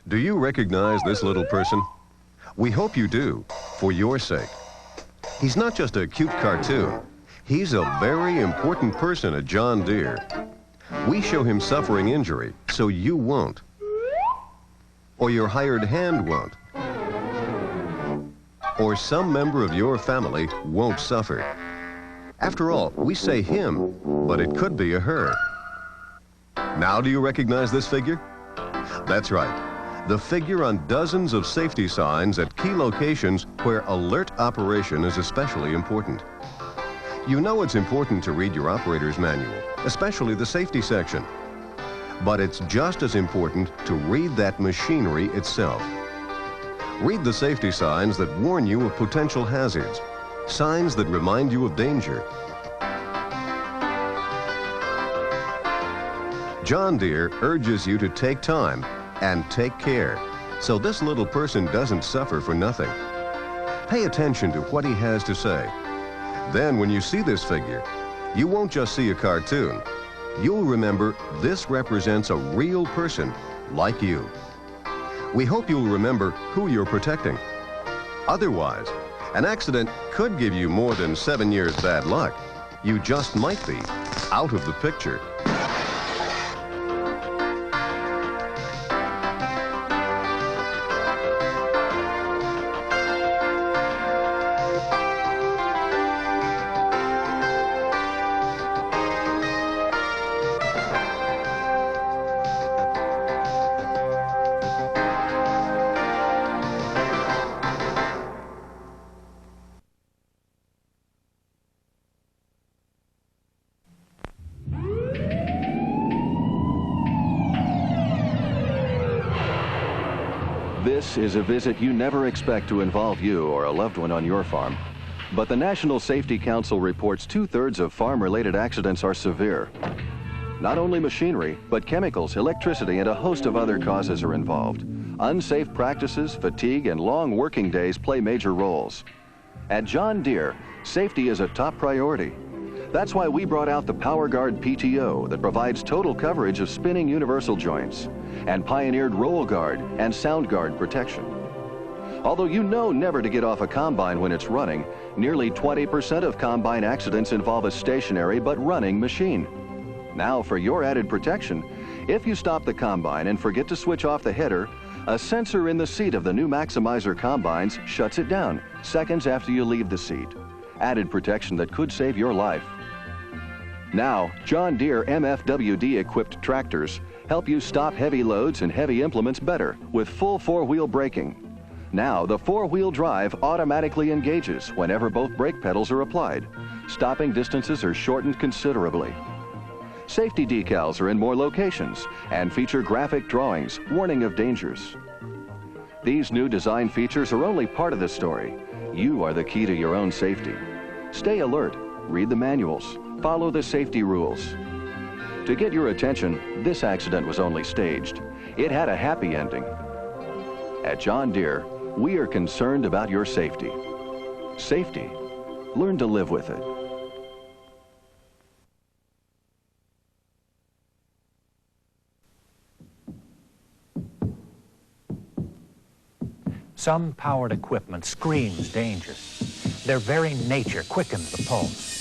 Do you recognize this little person? We hope you do, for your sake. He's not just a cute cartoon. He's a very important person at John Deere. We show him suffering injury, so you won't. Or your hired hand won't. Or some member of your family won't suffer. After all, we say him, but it could be a her. Now do you recognize this figure? That's right. The figure on dozens of safety signs at key locations where alert operation is especially important. You know it's important to read your operator's manual, especially the safety section. But it's just as important to read that machinery itself. Read the safety signs that warn you of potential hazards, signs that remind you of danger. John Deere urges you to take time and take care, so this little person doesn't suffer for nothing. Pay attention to what he has to say. Then when you see this figure, you won't just see a cartoon. You'll remember this represents a real person like you. We hope you'll remember who you're protecting. Otherwise, an accident could give you more than 7 years bad luck. You just might be out of the picture. This is a visit you never expect to involve you or a loved one on your farm. But the National Safety Council reports 2/3 of farm-related accidents are severe. Not only machinery, but chemicals, electricity, and a host of other causes are involved. Unsafe practices, fatigue, and long working days play major roles. At John Deere, safety is a top priority. That's why we brought out the PowerGuard PTO that provides total coverage of spinning universal joints, and pioneered Roll Guard and Sound Guard protection. Although you know never to get off a combine when it's running, nearly 20% of combine accidents involve a stationary but running machine. Now for your added protection, if you stop the combine and forget to switch off the header, a sensor in the seat of the new Maximizer combines shuts it down seconds after you leave the seat. Added protection that could save your life. Now, John Deere MFWD-equipped tractors help you stop heavy loads and heavy implements better with full four-wheel braking. Now, the four-wheel drive automatically engages whenever both brake pedals are applied. Stopping distances are shortened considerably. Safety decals are in more locations and feature graphic drawings warning of dangers. These new design features are only part of the story. You are the key to your own safety. Stay alert, read the manuals, follow the safety rules. To get your attention, this accident was only staged. It had a happy ending. At John Deere, we are concerned about your safety. Safety. Learn to live with it. Some powered equipment screams danger. Their very nature quickens the pulse.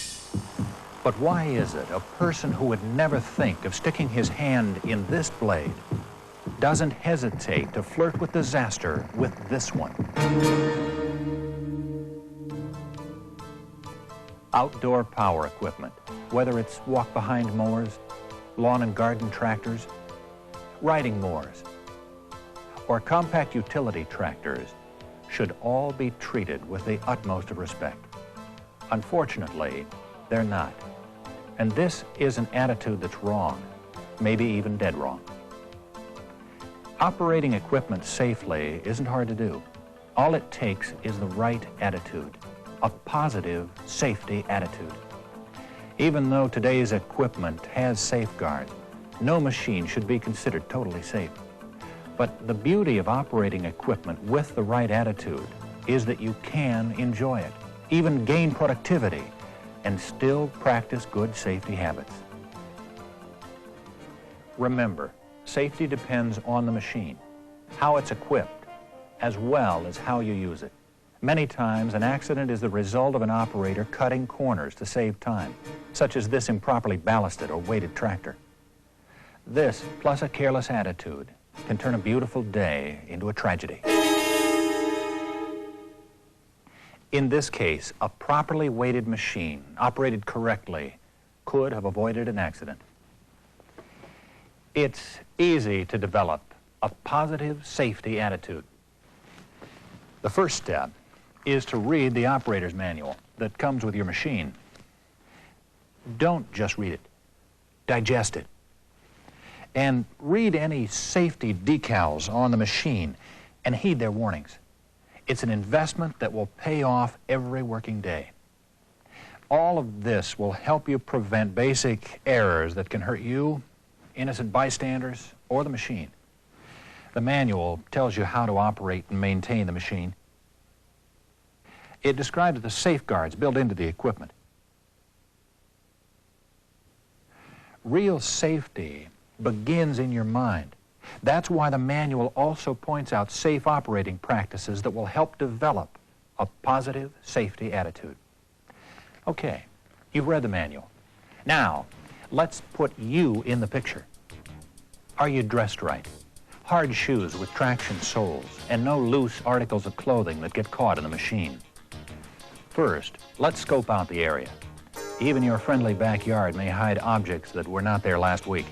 But why is it a person who would never think of sticking his hand in this blade doesn't hesitate to flirt with disaster with this one? Outdoor power equipment, whether it's walk-behind mowers, lawn and garden tractors, riding mowers, or compact utility tractors, should all be treated with the utmost of respect. Unfortunately, they're not. And this is an attitude that's wrong, maybe even dead wrong. Operating equipment safely isn't hard to do. All it takes is the right attitude, a positive safety attitude. Even though today's equipment has safeguards, no machine should be considered totally safe. But the beauty of operating equipment with the right attitude is that you can enjoy it, even gain productivity, and still practice good safety habits. Remember, safety depends on the machine, how it's equipped, as well as how you use it. Many times, an accident is the result of an operator cutting corners to save time, such as this improperly ballasted or weighted tractor. This, plus a careless attitude, can turn a beautiful day into a tragedy. In this case, a properly weighted machine, operated correctly, could have avoided an accident. It's easy to develop a positive safety attitude. The first step is to read the operator's manual that comes with your machine. Don't just read it, digest it. And read any safety decals on the machine and heed their warnings. It's an investment that will pay off every working day. All of this will help you prevent basic errors that can hurt you, innocent bystanders, or the machine. The manual tells you how to operate and maintain the machine. It describes the safeguards built into the equipment. Real safety begins in your mind. That's why the manual also points out safe operating practices that will help develop a positive safety attitude. Okay, you've read the manual. Now, let's put you in the picture. Are you dressed right? Hard shoes with traction soles and no loose articles of clothing that get caught in the machine. First, let's scope out the area. Even your friendly backyard may hide objects that were not there last week.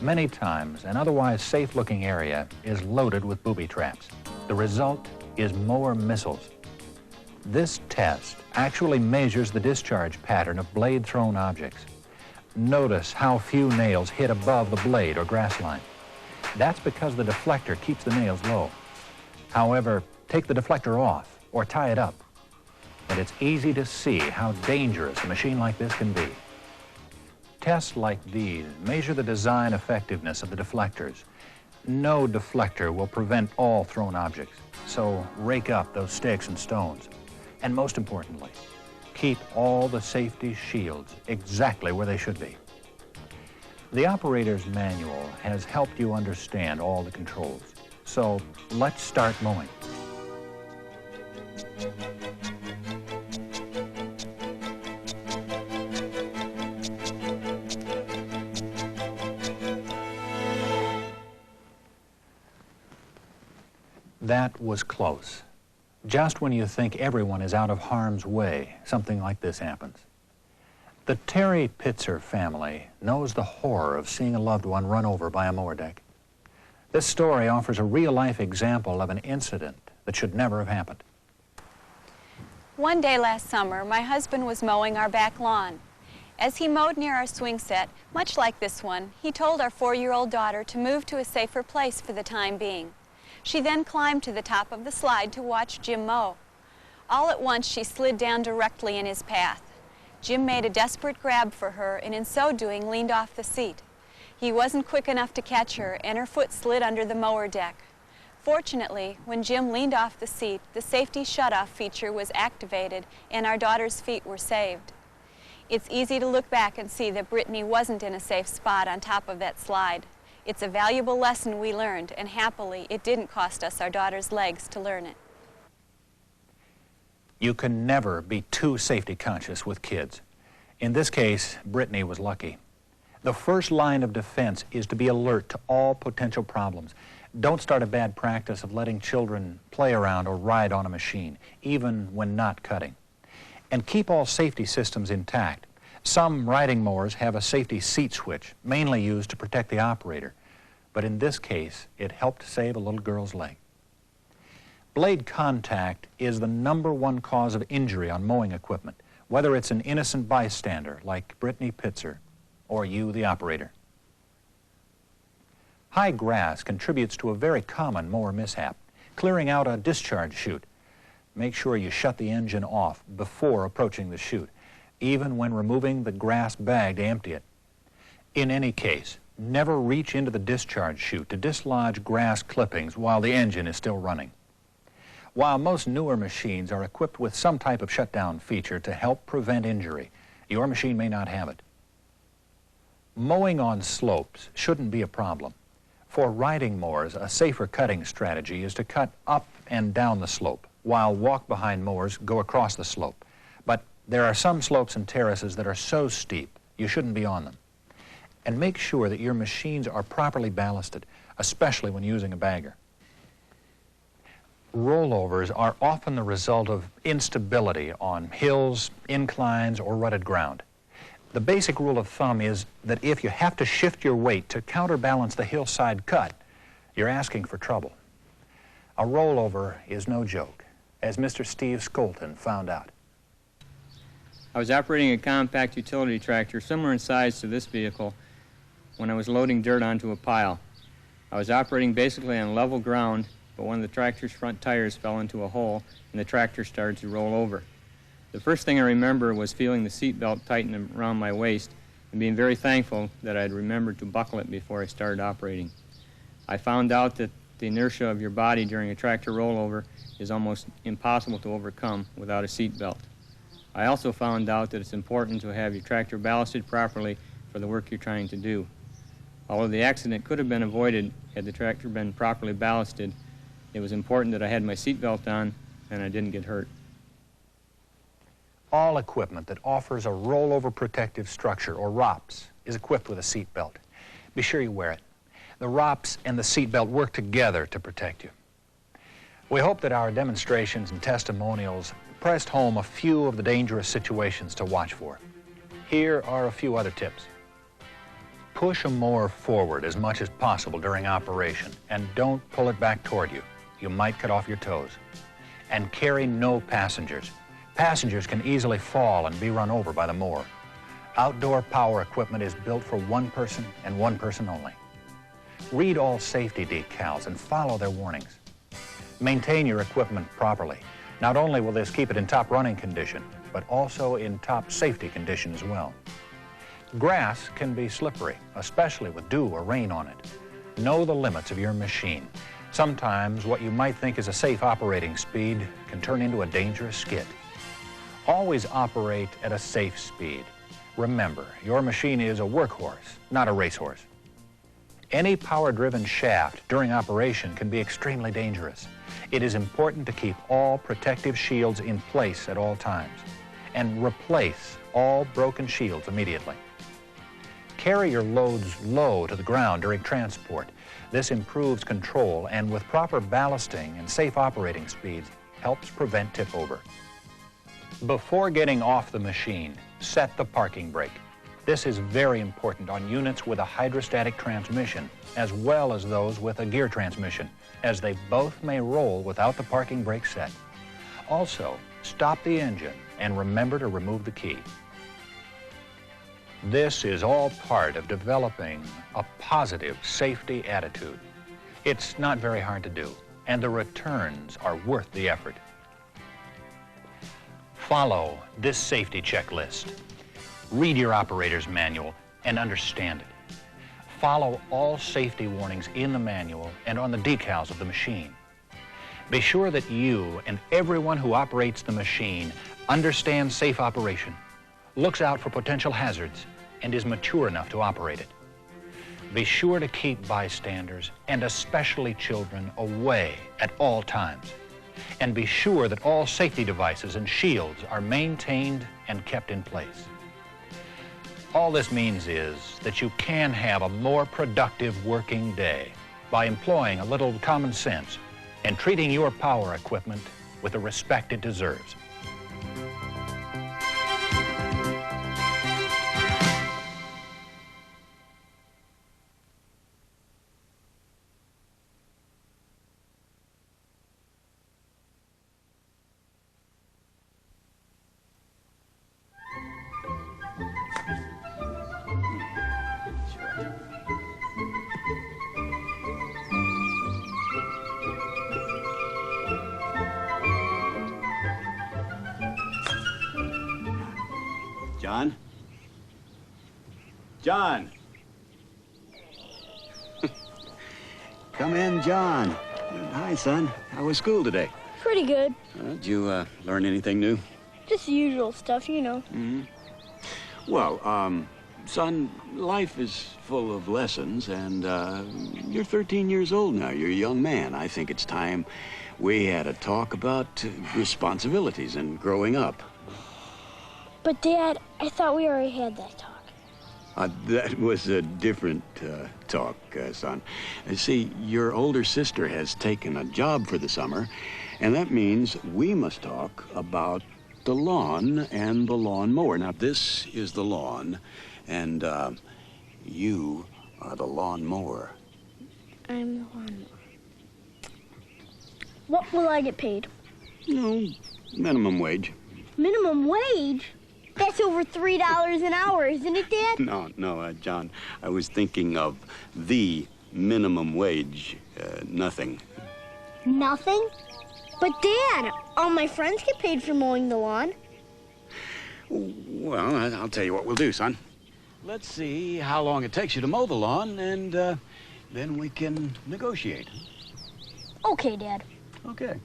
Many times, an otherwise safe-looking area is loaded with booby traps. The result is mower missiles. This test actually measures the discharge pattern of blade-thrown objects. Notice how few nails hit above the blade or grass line. That's because the deflector keeps the nails low. However, take the deflector off or tie it up, and it's easy to see how dangerous a machine like this can be. Tests like these measure the design effectiveness of the deflectors. No deflector will prevent all thrown objects, so rake up those sticks and stones. And most importantly, keep all the safety shields exactly where they should be. The operator's manual has helped you understand all the controls. So let's start mowing. That was close. Just when you think everyone is out of harm's way, something like this happens. The Terry Pitzer family knows the horror of seeing a loved one run over by a mower deck. This story offers a real-life example of an incident that should never have happened. One day last summer, my husband was mowing our back lawn. As he mowed near our swing set, much like this one, he told our 4-year-old daughter to move to a safer place for the time being. She then climbed to the top of the slide to watch Jim mow. All at once, she slid down directly in his path. Jim made a desperate grab for her and in so doing leaned off the seat. He wasn't quick enough to catch her and her foot slid under the mower deck. Fortunately, when Jim leaned off the seat, the safety shutoff feature was activated and our daughter's feet were saved. It's easy to look back and see that Brittany wasn't in a safe spot on top of that slide. It's a valuable lesson we learned, and happily, it didn't cost us our daughter's legs to learn it. You can never be too safety conscious with kids. In this case, Brittany was lucky. The first line of defense is to be alert to all potential problems. Don't start a bad practice of letting children play around or ride on a machine, even when not cutting. And keep all safety systems intact. Some riding mowers have a safety seat switch, mainly used to protect the operator. But in this case, it helped save a little girl's leg. Blade contact is the #1 cause of injury on mowing equipment, whether it's an innocent bystander like Brittany Pitzer or you, the operator. High grass contributes to a very common mower mishap, clearing out a discharge chute. Make sure you shut the engine off before approaching the chute, even when removing the grass bag to empty it. In any case, never reach into the discharge chute to dislodge grass clippings while the engine is still running. While most newer machines are equipped with some type of shutdown feature to help prevent injury, your machine may not have it. Mowing on slopes shouldn't be a problem. For riding mowers, a safer cutting strategy is to cut up and down the slope, while walk-behind mowers go across the slope. But there are some slopes and terraces that are so steep, you shouldn't be on them. And make sure that your machines are properly ballasted, especially when using a bagger. Rollovers are often the result of instability on hills, inclines, or rutted ground. The basic rule of thumb is that if you have to shift your weight to counterbalance the hillside cut, you're asking for trouble. A rollover is no joke, as Mr. Steve Skolton found out. I was operating a compact utility tractor similar in size to this vehicle when I was loading dirt onto a pile. I was operating basically on level ground, but one of the tractor's front tires fell into a hole and the tractor started to roll over. The first thing I remember was feeling the seat belt tighten around my waist and being very thankful that I had remembered to buckle it before I started operating. I found out that the inertia of your body during a tractor rollover is almost impossible to overcome without a seat belt. I also found out that it's important to have your tractor ballasted properly for the work you're trying to do. Although the accident could have been avoided had the tractor been properly ballasted, it was important that I had my seat belt on and I didn't get hurt. All equipment that offers a rollover protective structure, or ROPS, is equipped with a seat belt. Be sure you wear it. The ROPS and the seat belt work together to protect you. We hope that our demonstrations and testimonials pressed home a few of the dangerous situations to watch for. Here are a few other tips. Push a mower forward as much as possible during operation, and don't pull it back toward you. You might cut off your toes. And carry no passengers. Passengers can easily fall and be run over by the mower. Outdoor power equipment is built for one person and one person only. Read all safety decals and follow their warnings. Maintain your equipment properly. Not only will this keep it in top running condition, but also in top safety condition as well. Grass can be slippery, especially with dew or rain on it. Know the limits of your machine. Sometimes what you might think is a safe operating speed can turn into a dangerous skid. Always operate at a safe speed. Remember, your machine is a workhorse, not a racehorse. Any power-driven shaft during operation can be extremely dangerous. It is important to keep all protective shields in place at all times and replace all broken shields immediately. Carry your loads low to the ground during transport. This improves control and with proper ballasting and safe operating speeds helps prevent tip over. Before getting off the machine, set the parking brake. This is very important on units with a hydrostatic transmission as well as those with a gear transmission, as they both may roll without the parking brake set. Also, stop the engine and remember to remove the key. This is all part of developing a positive safety attitude. It's not very hard to do, and the returns are worth the effort. Follow this safety checklist. Read your operator's manual and understand it. Follow all safety warnings in the manual and on the decals of the machine. Be sure that you and everyone who operates the machine understands safe operation, looks out for potential hazards, and is mature enough to operate it. Be sure to keep bystanders, and especially children, away at all times. And be sure that all safety devices and shields are maintained and kept in place. All this means is that you can have a more productive working day by employing a little common sense and treating your power equipment with the respect it deserves. John? John! Come in, John. Hi, son. How was school today? Pretty good. Did you learn anything new? Just the usual stuff, you know. Well, Son, life is full of lessons, and you're 13 years old now. You're a young man. I think it's time we had a talk about responsibilities and growing up. But, Dad, I thought we already had that talk. That was a different talk, son. See, your older sister has taken a job for the summer, and that means we must talk about the lawn and the lawn mower. Now, this is the lawn, and you are the lawn mower. I'm the lawn mower. What will I get paid? No, minimum wage. Minimum wage? That's over $3 an hour, isn't it, Dad? No, John, I was thinking of the minimum wage, nothing. Nothing? But, Dad, all my friends get paid for mowing the lawn. Well, I'll tell you what we'll do, son. Let's see how long it takes you to mow the lawn, and then we can negotiate. Okay, Dad. Okay.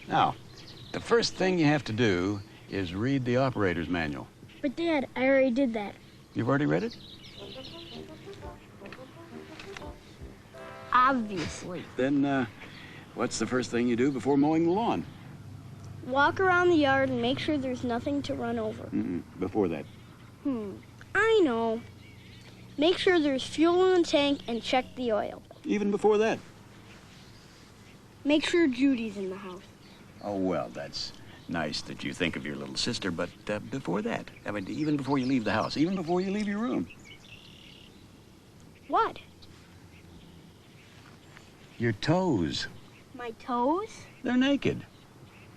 Now, the first thing you have to do is read the operator's manual. But, Dad, I already did that. You've already read it? Obviously. Then, what's the first thing you do before mowing the lawn? Walk around the yard and make sure there's nothing to run over. Before that. I know. Make sure there's fuel in the tank and check the oil. Even before that. Make sure Judy's in the house. Oh, well, that's nice that you think of your little sister, but before that, I mean, even before you leave the house, even before you leave your room. What? Your toes. My toes? They're naked.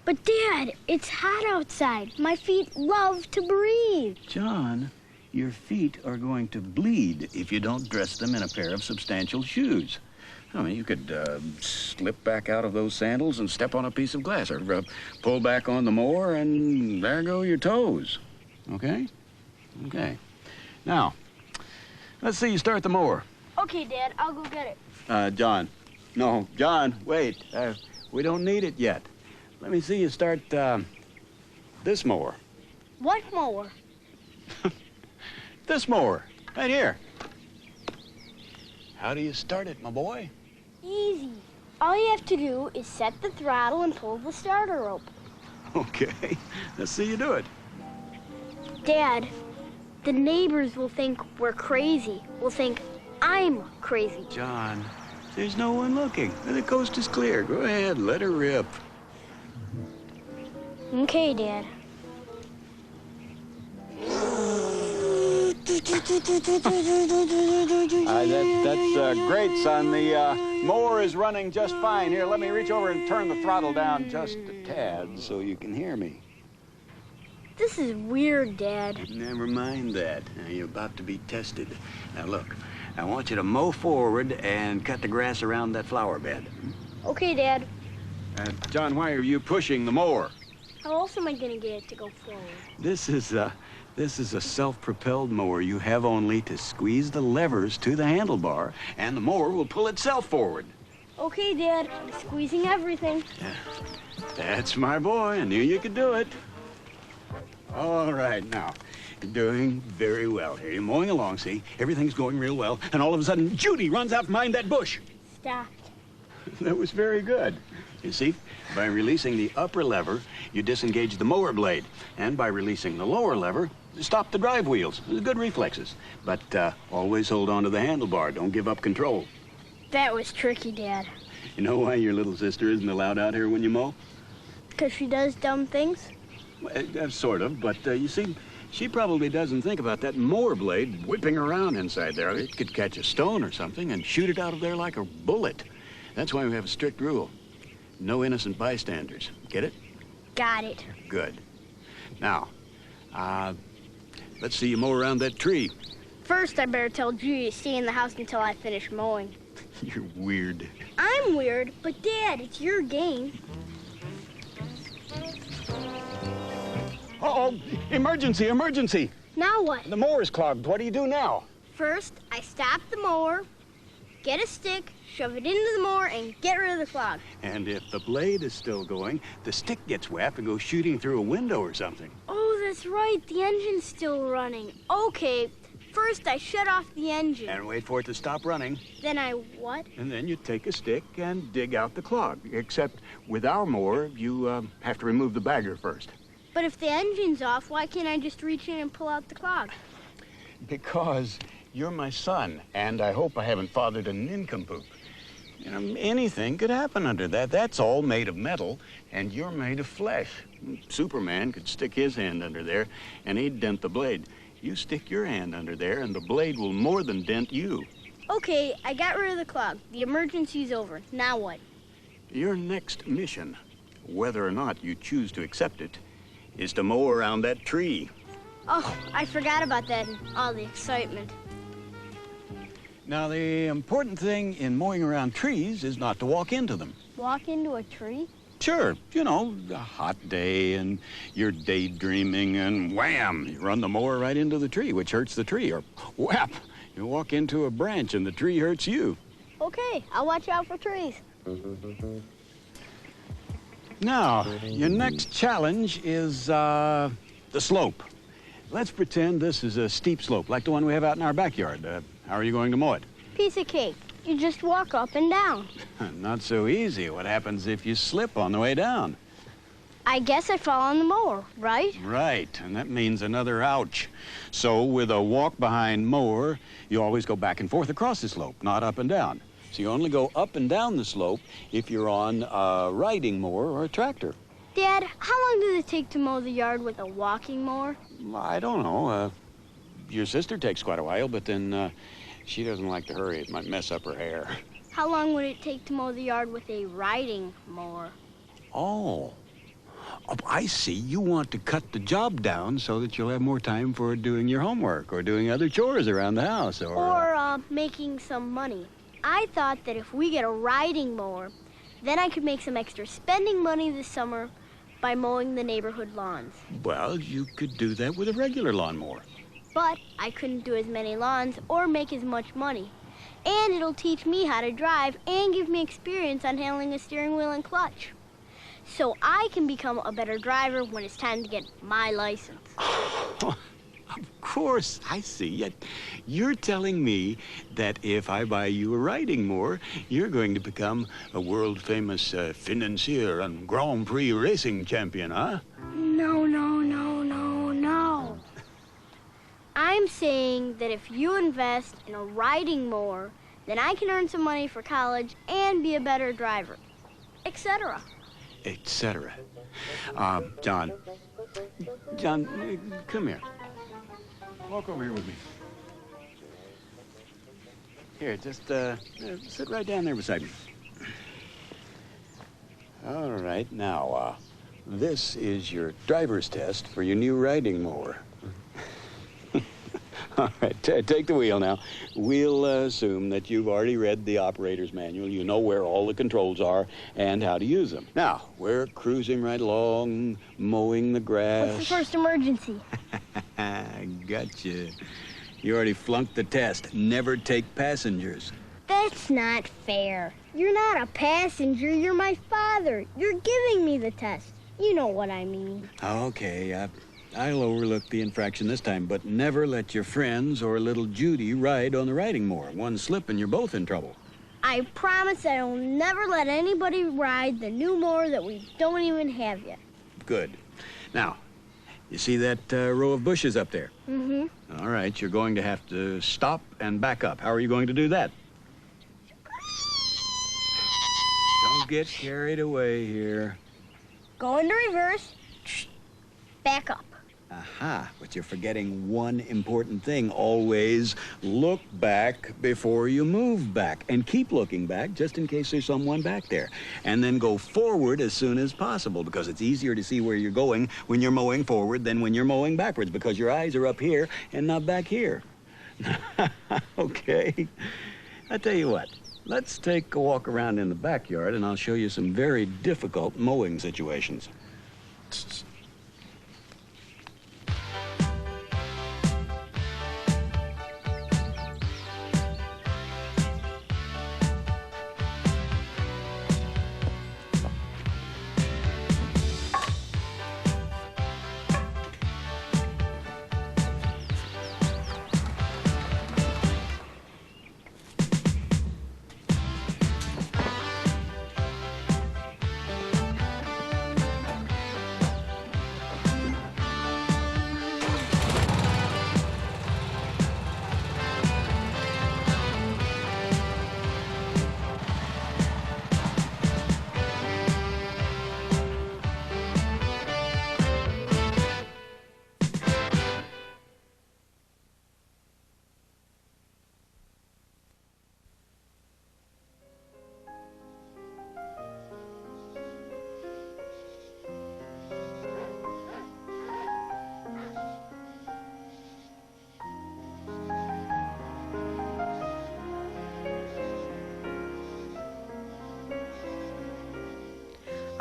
But, Dad, it's hot outside. My feet love to breathe. John, your feet are going to bleed if you don't dress them in a pair of substantial shoes. I mean, you could slip back out of those sandals and step on a piece of glass, or pull back on the mower, and there go your toes. Okay? Okay. Now, let's see you start the mower. Okay, Dad, I'll go get it. John. No, John, wait. We don't need it yet. Let me see you start this mower. What mower? This mower, right here. How do you start it, my boy? Easy. All you have to do is set the throttle and pull the starter rope. Okay, let's see you do it. Dad, the neighbors will think we're crazy. Will think I'm crazy. John, there's no one looking. The coast is clear. Go ahead, let her rip. Okay, Dad. That's great, son. The mower is running just fine. Here, let me reach over and turn the throttle down just a tad so you can hear me. This is weird, Dad. Never mind that. Now, you're about to be tested. Now, look, I want you to mow forward and cut the grass around that flower bed. Okay, Dad. John, why are you pushing the mower? How else am I gonna get it to go forward? This is a self-propelled mower. You have only to squeeze the levers to the handlebar, and the mower will pull itself forward. Okay, Dad. I'm squeezing everything. Yeah, that's my boy. I knew you could do it. All right, now, you're doing very well here. You're mowing along, see? Everything's going real well, and all of a sudden, Judy runs out behind that bush. Stop. That was very good. You see, by releasing the upper lever, you disengage the mower blade. And by releasing the lower lever, you stop the drive wheels. Good reflexes. But always hold on to the handlebar. Don't give up control. That was tricky, Dad. You know why your little sister isn't allowed out here when you mow? Because she does dumb things? Well, sort of, but you see, she probably doesn't think about that mower blade whipping around inside there. It could catch a stone or something and shoot it out of there like a bullet. That's why we have a strict rule. No innocent bystanders. Get it? Got it. Good. Now, let's see you mow around that tree. First, I better tell Judy to stay in the house until I finish mowing. You're weird. I'm weird, but Dad, it's your game. Uh-oh! Emergency, emergency! Now what? The mower's clogged. What do you do now? First, I stop the mower, get a stick, shove it into the mower, and get rid of the clog. And if the blade is still going, the stick gets whacked and goes shooting through a window or something. Oh, that's right. The engine's still running. Okay. First, I shut off the engine. And wait for it to stop running. Then I what? And then you take a stick and dig out the clog. Except with our mower, you have to remove the bagger first. But if the engine's off, why can't I just reach in and pull out the clog? Because you're my son, and I hope I haven't fathered a nincompoop. You know, anything could happen under that. That's all made of metal, and you're made of flesh. Superman could stick his hand under there, and he'd dent the blade. You stick your hand under there, and the blade will more than dent you. Okay, I got rid of the clog. The emergency's over. Now what? Your next mission, whether or not you choose to accept it, is to mow around that tree. Oh, I forgot about that in all the excitement. Now, the important thing in mowing around trees is not to walk into them. Walk into a tree? Sure, you know, a hot day and you're daydreaming and wham, you run the mower right into the tree, which hurts the tree. Or whap, you walk into a branch and the tree hurts you. Okay, I'll watch out for trees. Now, your next challenge is the slope. Let's pretend this is a steep slope, like the one we have out in our backyard. How are you going to mow it? Piece of cake. You just walk up and down. Not so easy. What happens if you slip on the way down? I guess I fall on the mower, right? Right, and that means another ouch. So with a walk-behind mower, you always go back and forth across the slope, not up and down. So you only go up and down the slope if you're on a riding mower or a tractor. Dad, how long does it take to mow the yard with a walking mower? I don't know. Your sister takes quite a while, but then she doesn't like to hurry. It might mess up her hair. How long would it take to mow the yard with a riding mower? Oh, I see. You want to cut the job down so that you'll have more time for doing your homework or doing other chores around the house Or making some money. I thought that if we get a riding mower, then I could make some extra spending money this summer by mowing the neighborhood lawns. Well, you could do that with a regular lawnmower. But I couldn't do as many lawns or make as much money. And it'll teach me how to drive and give me experience on handling a steering wheel and clutch. So I can become a better driver when it's time to get my license. Of course, I see. You're telling me that if I buy you a riding mower, you're going to become a world-famous financier and Grand Prix racing champion, huh? No, no, no, no, no. I'm saying that if you invest in a riding mower, then I can earn some money for college and be a better driver, etc. Etc. John, come here. Walk over here with me. Here, just sit right down there beside me. All right, now, this is your driver's test for your new riding mower. All right, take the wheel now. We'll assume that you've already read the operator's manual. You know where all the controls are and how to use them. Now, we're cruising right along, mowing the grass. What's the first emergency? Gotcha. You already flunked the test. Never take passengers. That's not fair. You're not a passenger, you're my father. You're giving me the test. You know what I mean. Okay, I'll overlook the infraction this time, but never let your friends or little Judy ride on the riding mower. One slip and you're both in trouble. I promise I will never let anybody ride the new mower that we don't even have yet. Good. Now, you see that row of bushes up there? Mm-hmm. All right, you're going to have to stop and back up. How are you going to do that? Don't get carried away here. Go into reverse, back up. Aha, but you're forgetting one important thing. Always look back before you move back. And keep looking back just in case there's someone back there. And then go forward as soon as possible because it's easier to see where you're going when you're mowing forward than when you're mowing backwards because your eyes are up here and not back here. Okay, I tell you what. Let's take a walk around in the backyard and I'll show you some very difficult mowing situations.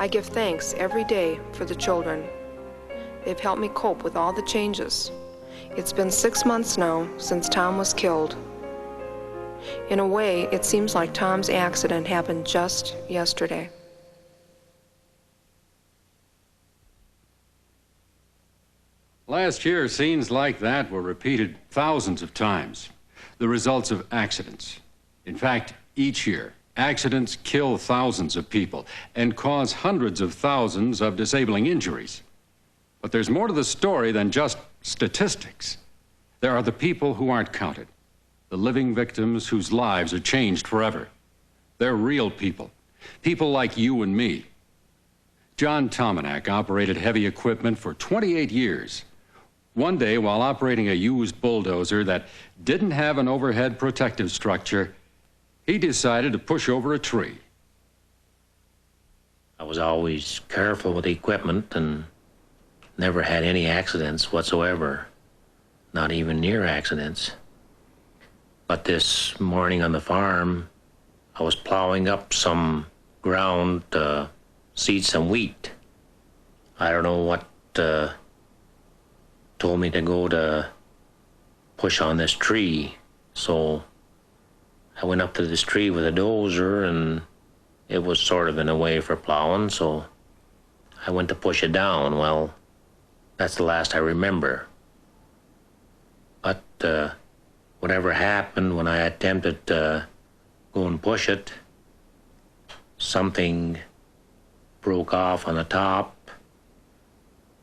I give thanks every day for the children. They've helped me cope with all the changes. It's been 6 months now since Tom was killed. In a way, it seems like Tom's accident happened just yesterday. Last year, scenes like that were repeated thousands of times. The results of accidents. In fact, each year, accidents kill thousands of people and cause hundreds of thousands of disabling injuries. But there's more to the story than just statistics. There are the people who aren't counted, the living victims whose lives are changed forever. They're real people, people like you and me. John Tomanak operated heavy equipment for 28 years. One day, while operating a used bulldozer that didn't have an overhead protective structure, he decided to push over a tree. I was always careful with the equipment and never had any accidents whatsoever, not even near accidents. But this morning on the farm, I was plowing up some ground to seed some wheat. I don't know what told me to go to push on this tree, so I went up to this tree with a dozer, and it was sort of in a way for plowing, so I went to push it down. Well, that's the last I remember. But whatever happened when I attempted to go and push it, something broke off on the top.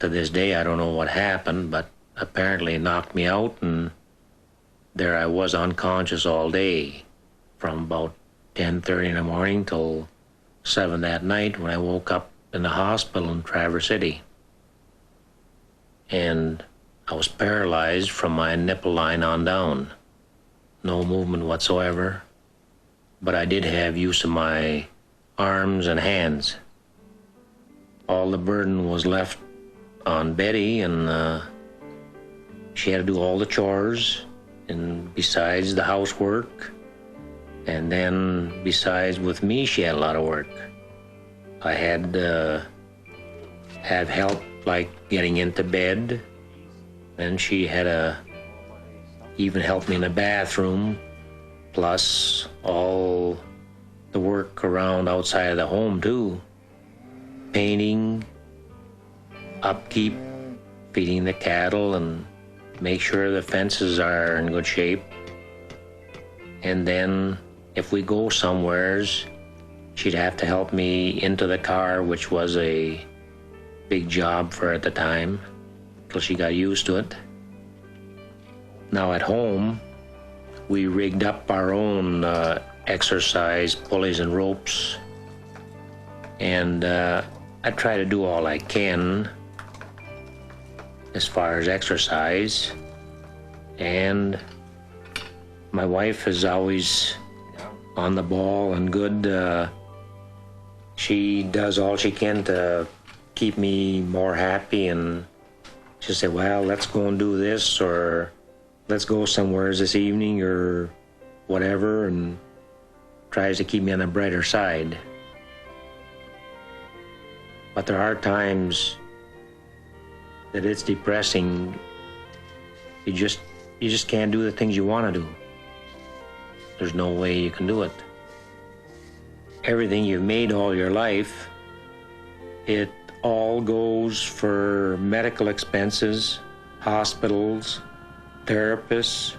To this day, I don't know what happened, but apparently it knocked me out, and there I was unconscious all day, from about 10:30 in the morning till 7 that night when I woke up in the hospital in Traverse City. And I was paralyzed from my nipple line on down. No movement whatsoever, but I did have use of my arms and hands. All the burden was left on Betty, and she had to do all the chores, and besides the housework, and then besides with me, she had a lot of work. I had to have help like getting into bed, and she had to even help me in the bathroom, plus all the work around outside of the home too. Painting, upkeep, feeding the cattle, and make sure the fences are in good shape. And then if we go somewheres, she'd have to help me into the car, which was a big job for her at the time, till she got used to it. Now at home, we rigged up our own exercise pulleys and ropes, and I try to do all I can as far as exercise, and my wife is always on the ball and good. She does all she can to keep me more happy, and she'll say, well, let's go and do this, or let's go somewhere this evening, or whatever, and tries to keep me on the brighter side. But there are times that it's depressing. You just can't do the things you want to do. There's no way you can do it. Everything you've made all your life, it all goes for medical expenses, hospitals, therapists,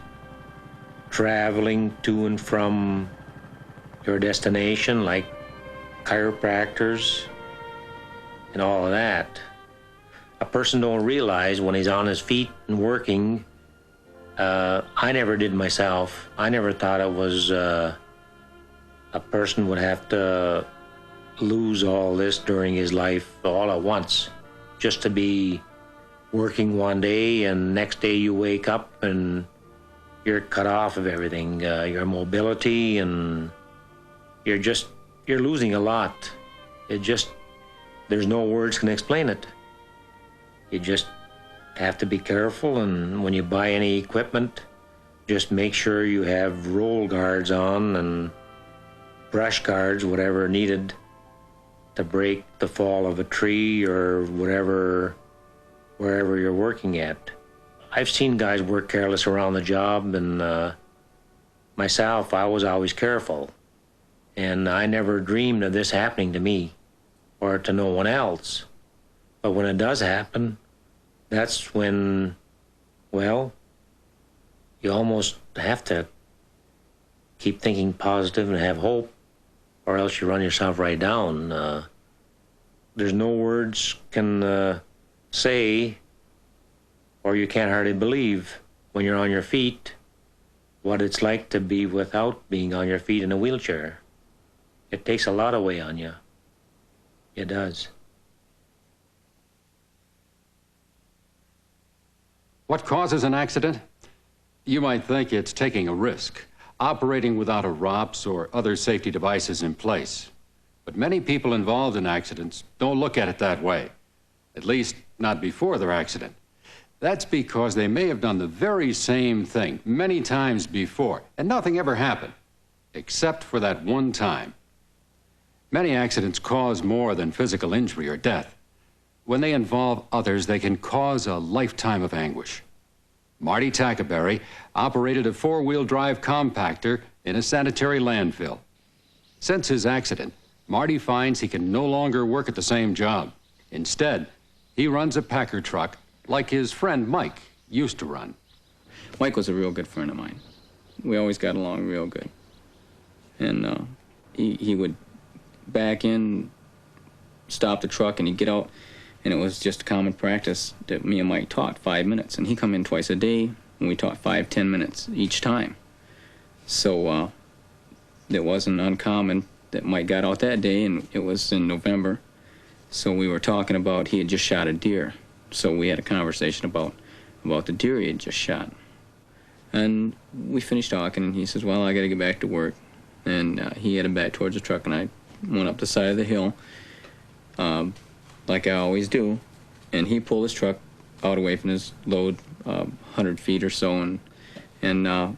traveling to and from your destination, like chiropractors, and all of that. A person don't realize when he's on his feet and working. I never did myself. I never thought it was a person would have to lose all this during his life all at once, just to be working one day and next day you wake up and you're cut off of everything, your mobility, and you're losing a lot. There's no words can explain it. You just have to be careful, and when you buy any equipment, just make sure you have roll guards on and brush guards, whatever needed, to break the fall of a tree or whatever, wherever you're working at. I've seen guys work careless around the job, and myself, I was always careful. And I never dreamed of this happening to me or to no one else. But when it does happen, that's when, well, you almost have to keep thinking positive and have hope, or else you run yourself right down. There's no words can say, or you can't hardly believe when you're on your feet what it's like to be without being on your feet in a wheelchair. It takes a lot away on you. It does. What causes an accident? You might think it's taking a risk, operating without a ROPS or other safety devices in place. But many people involved in accidents don't look at it that way, at least not before their accident. That's because they may have done the very same thing many times before, and nothing ever happened, except for that one time. Many accidents cause more than physical injury or death. When they involve others, they can cause a lifetime of anguish. Marty Tackaberry operated a four-wheel drive compactor in a sanitary landfill. Since his accident, Marty finds he can no longer work at the same job. Instead, he runs a Packer truck like his friend Mike used to run. Mike was a real good friend of mine. We always got along real good. And he would back in, stop the truck, and he'd get out. And it was just common practice that me and Mike talked 5 minutes. And he'd come in twice a day, and we talked 5-10 minutes each time. So it wasn't uncommon that Mike got out that day, and it was in November. So we were talking about he had just shot a deer. So we had a conversation about the deer he had just shot. And we finished talking, and he says, well, I got to get back to work. And he headed back towards the truck, and I went up the side of the hill, like I always do. And he pulled his truck out away from his load, 100 feet or so. And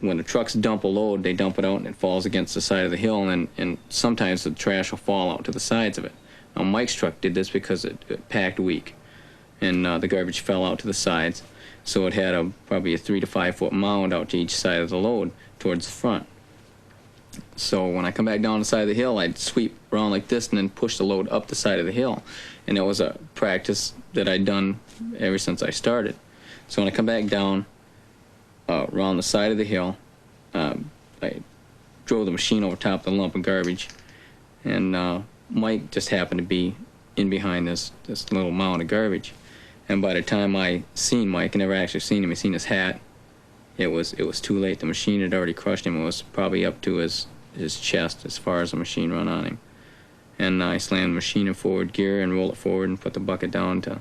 when the trucks dump a load, they dump it out, and it falls against the side of the hill. And sometimes the trash will fall out to the sides of it. Now, Mike's truck did this because it packed weak, and the garbage fell out to the sides. So it had probably a 3 to 5 foot mound out to each side of the load towards the front. So when I come back down the side of the hill, I'd sweep around like this and then push the load up the side of the hill. And it was a practice that I'd done ever since I started. So when I come back down around the side of the hill, I drove the machine over top of the lump of garbage, and Mike just happened to be in behind this little mound of garbage. And by the time I seen Mike, I never actually seen him, I seen his hat, it was too late. The machine had already crushed him. It was probably up to his chest as far as the machine run on him. And I slammed the machine in forward gear and rolled it forward and put the bucket down to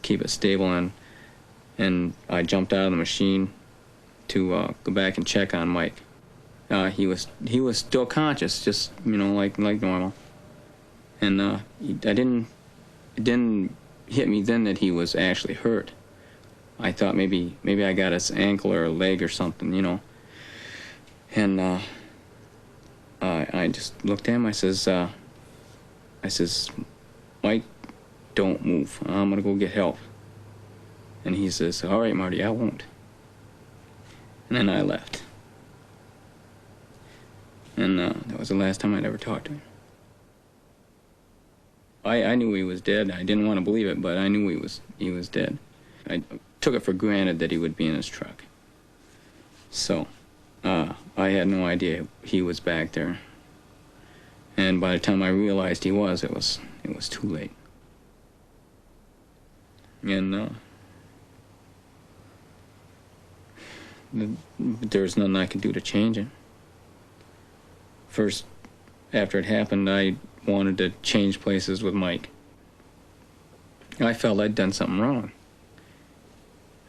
keep it stable. And I jumped out of the machine to go back and check on Mike. He was still conscious, just like normal. And it didn't hit me then that he was actually hurt. I thought maybe I got his ankle or a leg or something, And I just looked at him. I says, Mike, don't move. I'm gonna go get help. And he says, all right, Marty, I won't. And then I left. And that was the last time I'd ever talked to him. I knew he was dead. I didn't want to believe it, but I knew he was dead. I took it for granted that he would be in his truck. So I had no idea he was back there. And by the time I realized he was, it was too late. And there's nothing I could do to change it. First, after it happened, I wanted to change places with Mike. I felt I'd done something wrong,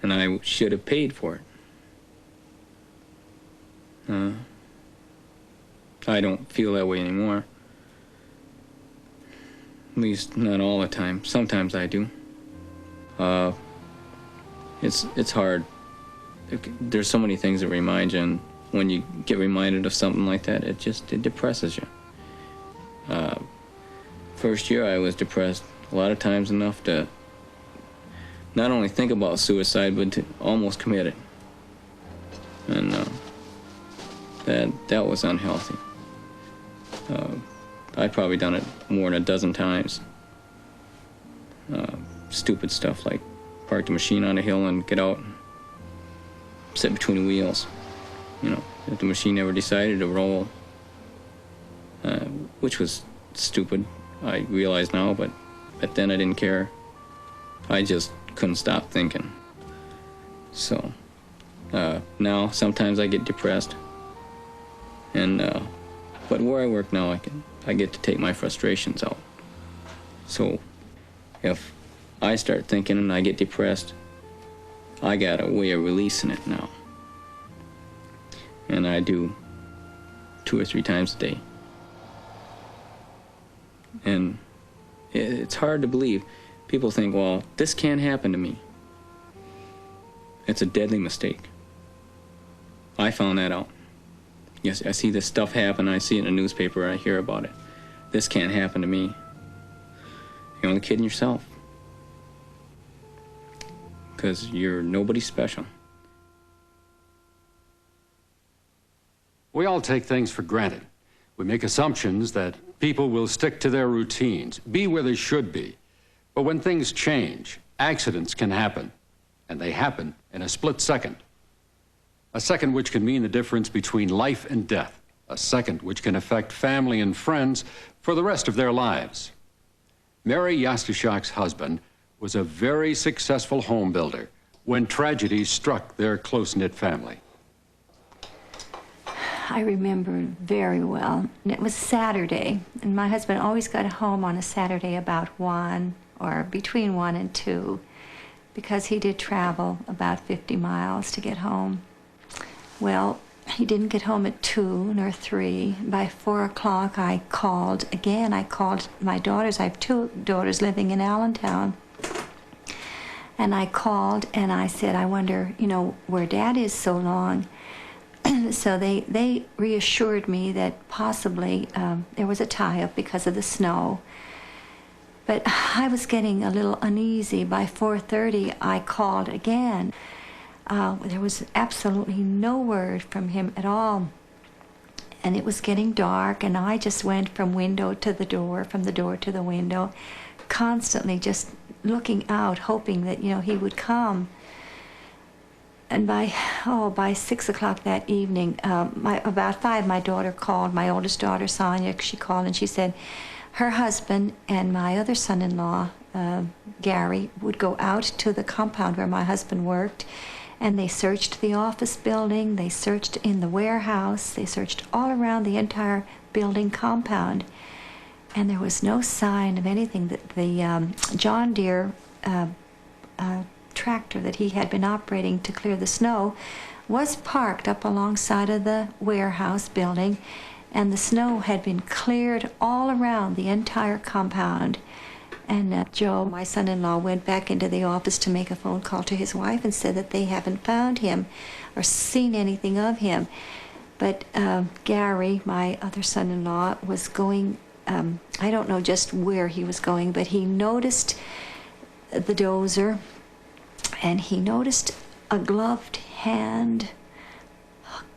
and I should have paid for it. I don't feel that way anymore. At least not all the time. Sometimes I do. It's hard. There's so many things that remind you, and when you get reminded of something like that, it depresses you. first year I was depressed, a lot of times enough to not only think about suicide, but to almost commit it. And that was unhealthy. I'd probably done it more than a dozen times. Stupid stuff like park the machine on a hill and get out, sit between the wheels. You know, if the machine never decided to roll, which was stupid, I realize now, but then I didn't care. I just couldn't stop thinking. So now sometimes I get depressed, and but where I work now, I get to take my frustrations out. So if I start thinking and I get depressed, I got a way of releasing it now. And I do 2 or 3 times a day. And it's hard to believe. People think, well, this can't happen to me. It's a deadly mistake. I found that out. Yes, I see this stuff happen, I see it in the newspaper, I hear about it. This can't happen to me. You're only kidding yourself. Because you're nobody special. We all take things for granted. We make assumptions that people will stick to their routines, be where they should be. But when things change, accidents can happen, and they happen in a split second. A second which can mean the difference between life and death. A second which can affect family and friends for the rest of their lives. Mary Yastashak's husband was a very successful home builder when tragedy struck their close-knit family. I remember very well. It was Saturday, and my husband always got home on a Saturday about 1 or between 1 and 2, because he did travel about 50 miles to get home. Well, he didn't get home at 2 nor 3. By 4 o'clock, I called again. I called my daughters. I have 2 daughters living in Allentown. And I called and I said, I wonder, you know, where Dad is so long. So they reassured me that possibly there was a tie-up because of the snow. But I was getting a little uneasy. By 4:30, I called again. There was absolutely no word from him at all. And it was getting dark, and I just went from window to the door, from the door to the window, constantly just looking out, hoping that, you know, he would come. And by 6 o'clock that evening, about 5, my daughter called, my oldest daughter, Sonia. She called and she said her husband and my other son-in-law, Gary, would go out to the compound where my husband worked, and they searched the office building, they searched in the warehouse, they searched all around the entire building compound, and there was no sign of anything. That the John Deere tractor that he had been operating to clear the snow was parked up alongside of the warehouse building, and the snow had been cleared all around the entire compound. And Joe, my son-in-law, went back into the office to make a phone call to his wife and said that they haven't found him or seen anything of him. But Gary, my other son-in-law, was going, I don't know just where he was going, but he noticed the dozer, and he noticed a gloved hand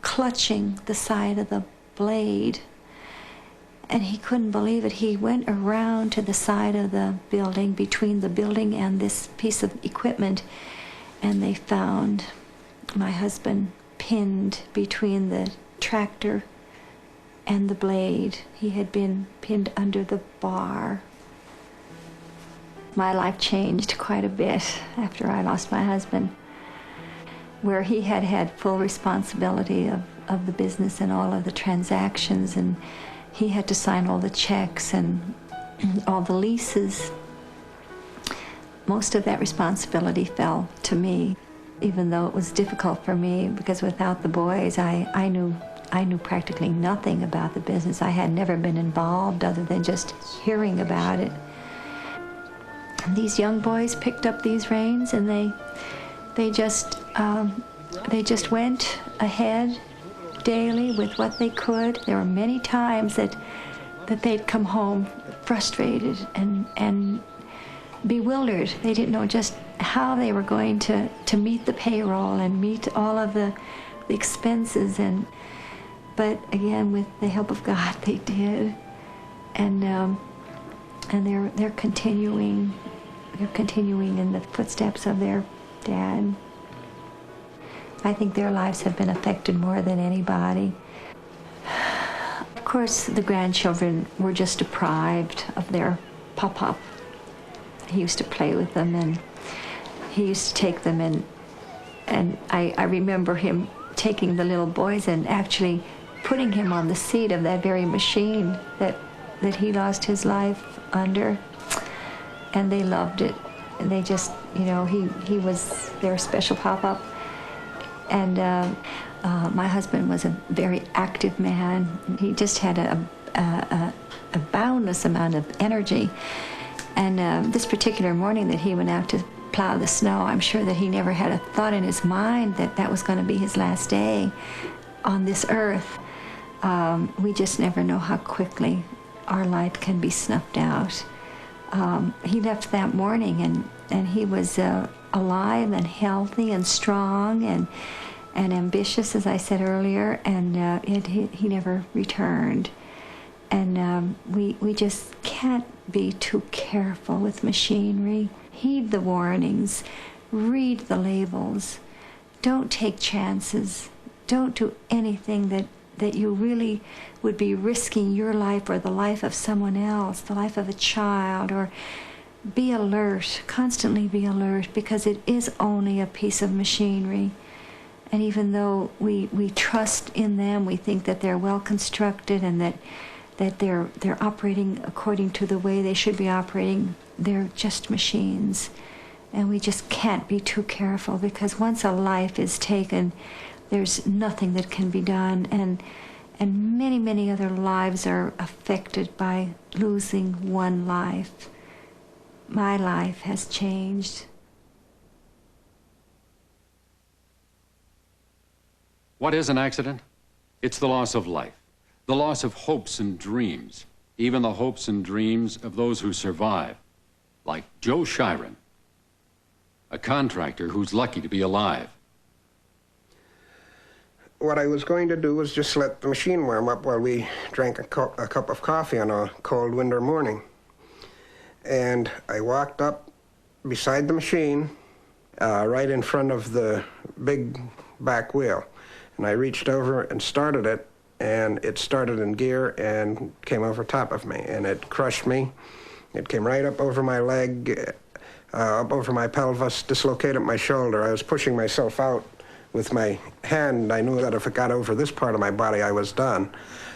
clutching the side of the blade. And he couldn't believe it. He went around to the side of the building, between the building and this piece of equipment, and they found my husband pinned between the tractor and the blade. He had been pinned under the bar. My life changed quite a bit after I lost my husband, where he had had full responsibility of the business and all of the transactions, and he had to sign all the checks and all the leases. Most of that responsibility fell to me, even though it was difficult for me, because without the boys, I knew practically nothing about the business. I had never been involved other than just hearing about it. And these young boys picked up these reins, and they just went ahead daily with what they could. There were many times that they'd come home frustrated and bewildered. They didn't know just how they were going to meet the payroll and meet all of the expenses. But again, with the help of God, they did. And they're continuing in the footsteps of their dad. I think their lives have been affected more than anybody. Of course, the grandchildren were just deprived of their pop-up. He used to play with them, and he used to take them, and I remember him taking the little boys and actually putting him on the seat of that very machine that he lost his life under, and they loved it. And they just, you know, he was their special pop-up. And my husband was a very active man. He just had a boundless amount of energy. And this particular morning that he went out to plow the snow, I'm sure that he never had a thought in his mind that that was going to be his last day on this earth. We just never know how quickly our light can be snuffed out. He left that morning, and he was alive and healthy and strong and ambitious, as I said earlier, and he never returned. And we just can't be too careful with machinery. Heed the warnings, read the labels, don't take chances, don't do anything that you really would be risking your life or the life of someone else, the life of a child. Or be alert, constantly be alert, because it is only a piece of machinery. And even though we trust in them, we think that they're well constructed and that they're operating according to the way they should be operating, they're just machines. And we just can't be too careful, because once a life is taken, there's nothing that can be done, and many, many other lives are affected by losing one life. My life has changed. What is an accident? It's the loss of life, the loss of hopes and dreams, even the hopes and dreams of those who survive, like Joe Shiren, a contractor who's lucky to be alive. What I was going to do was just let the machine warm up while we drank a cup of coffee on a cold winter morning. And I walked up beside the machine, right in front of the big back wheel. And I reached over and started it, and it started in gear and came over top of me, and it crushed me. It came right up over my leg, up over my pelvis, dislocated my shoulder. I was pushing myself out with my hand. I knew that if it got over this part of my body, I was done.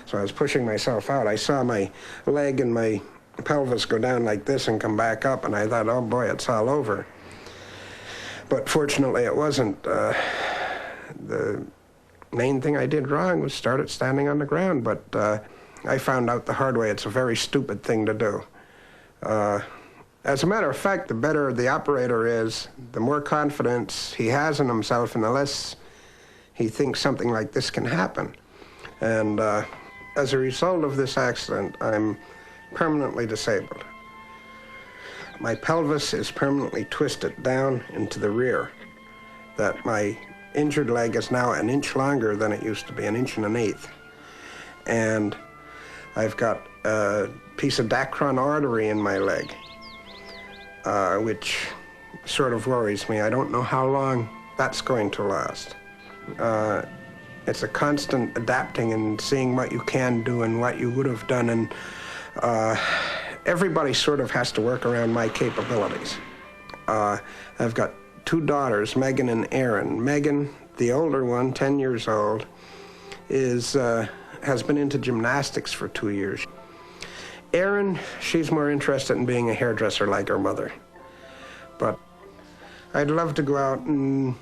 So I was pushing myself out. I saw my leg and my pelvis go down like this and come back up, and I thought, oh boy, it's all over. But fortunately, it wasn't. The main thing I did wrong was started standing on the ground, but I found out the hard way it's a very stupid thing to do. As a matter of fact, the better the operator is, the more confidence he has in himself, and the less he thinks something like this can happen. And as a result of this accident, I'm permanently disabled. My pelvis is permanently twisted down into the rear. That my injured leg is now an inch longer than it used to be, 1 1/8 inches. And I've got a piece of Dacron artery in my leg, which sort of worries me. I don't know how long that's going to last. It's a constant adapting and seeing what you can do and what you would have done, and everybody sort of has to work around my capabilities. I've got 2 daughters, Megan and Erin. Megan, the older one, 10 years old, has been into gymnastics for 2 years. Erin, she's more interested in being a hairdresser like her mother. But I'd love to go out and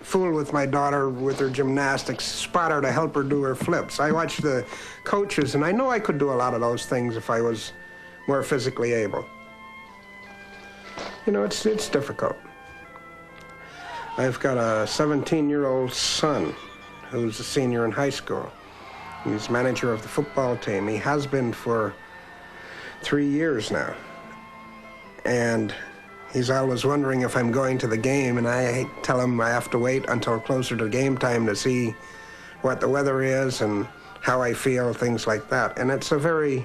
fool with my daughter with her gymnastics, spot her to help her do her flips. I watch the coaches, and I know I could do a lot of those things if I was more physically able. You know, it's difficult. I've got a 17-year-old son who's a senior in high school. He's manager of the football team. He has been for 3 years now. And he's always wondering if I'm going to the game, and I tell him I have to wait until closer to game time to see what the weather is and how I feel, things like that. And it's a very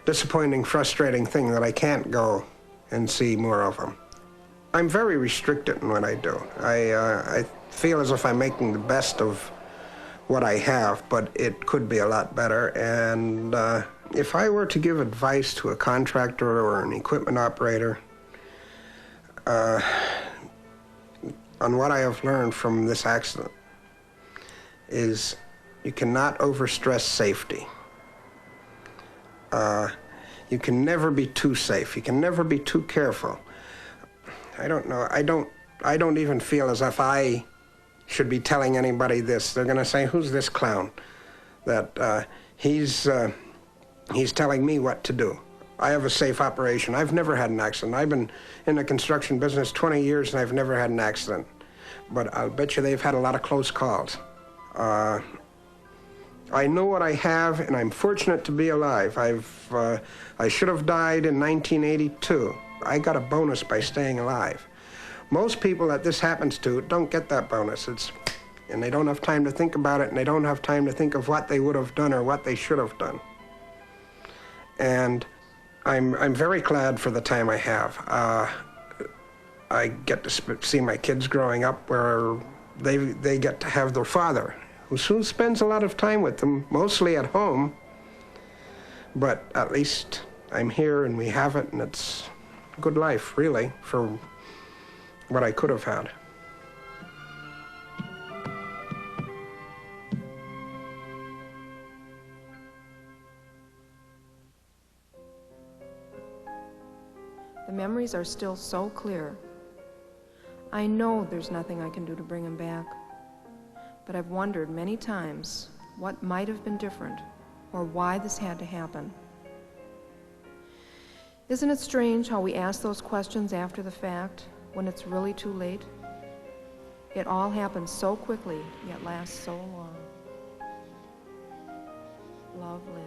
disappointing, frustrating thing that I can't go and see more of him. I'm very restricted in what I do. I feel as if I'm making the best of what I have, but it could be a lot better. And if I were to give advice to a contractor or an equipment operator on what I have learned from this accident, is you cannot overstress safety. You can never be too safe. You can never be too careful. I don't know. I don't even feel as if I should be telling anybody this. They're going to say, "Who's this clown?" That he's telling me what to do. I have a safe operation. I've never had an accident. I've been in the construction business 20 years and I've never had an accident. But I'll bet you they've had a lot of close calls. I know what I have, and I'm fortunate to be alive. I should have died in 1982. I got a bonus by staying alive. Most people that this happens to don't get that bonus. And they don't have time to think about it, and they don't have time to think of what they would have done or what they should have done. And I'm very glad for the time I have. I get to see my kids growing up where they get to have their father, who soon spends a lot of time with them, mostly at home. But at least I'm here and we have it, and it's a good life, really, for what I could have had. The memories are still so clear. I know there's nothing I can do to bring him back, but I've wondered many times what might have been different or why this had to happen. Isn't it strange how we ask those questions after the fact, when it's really too late? It all happens so quickly, yet lasts so long. Love, Lynn.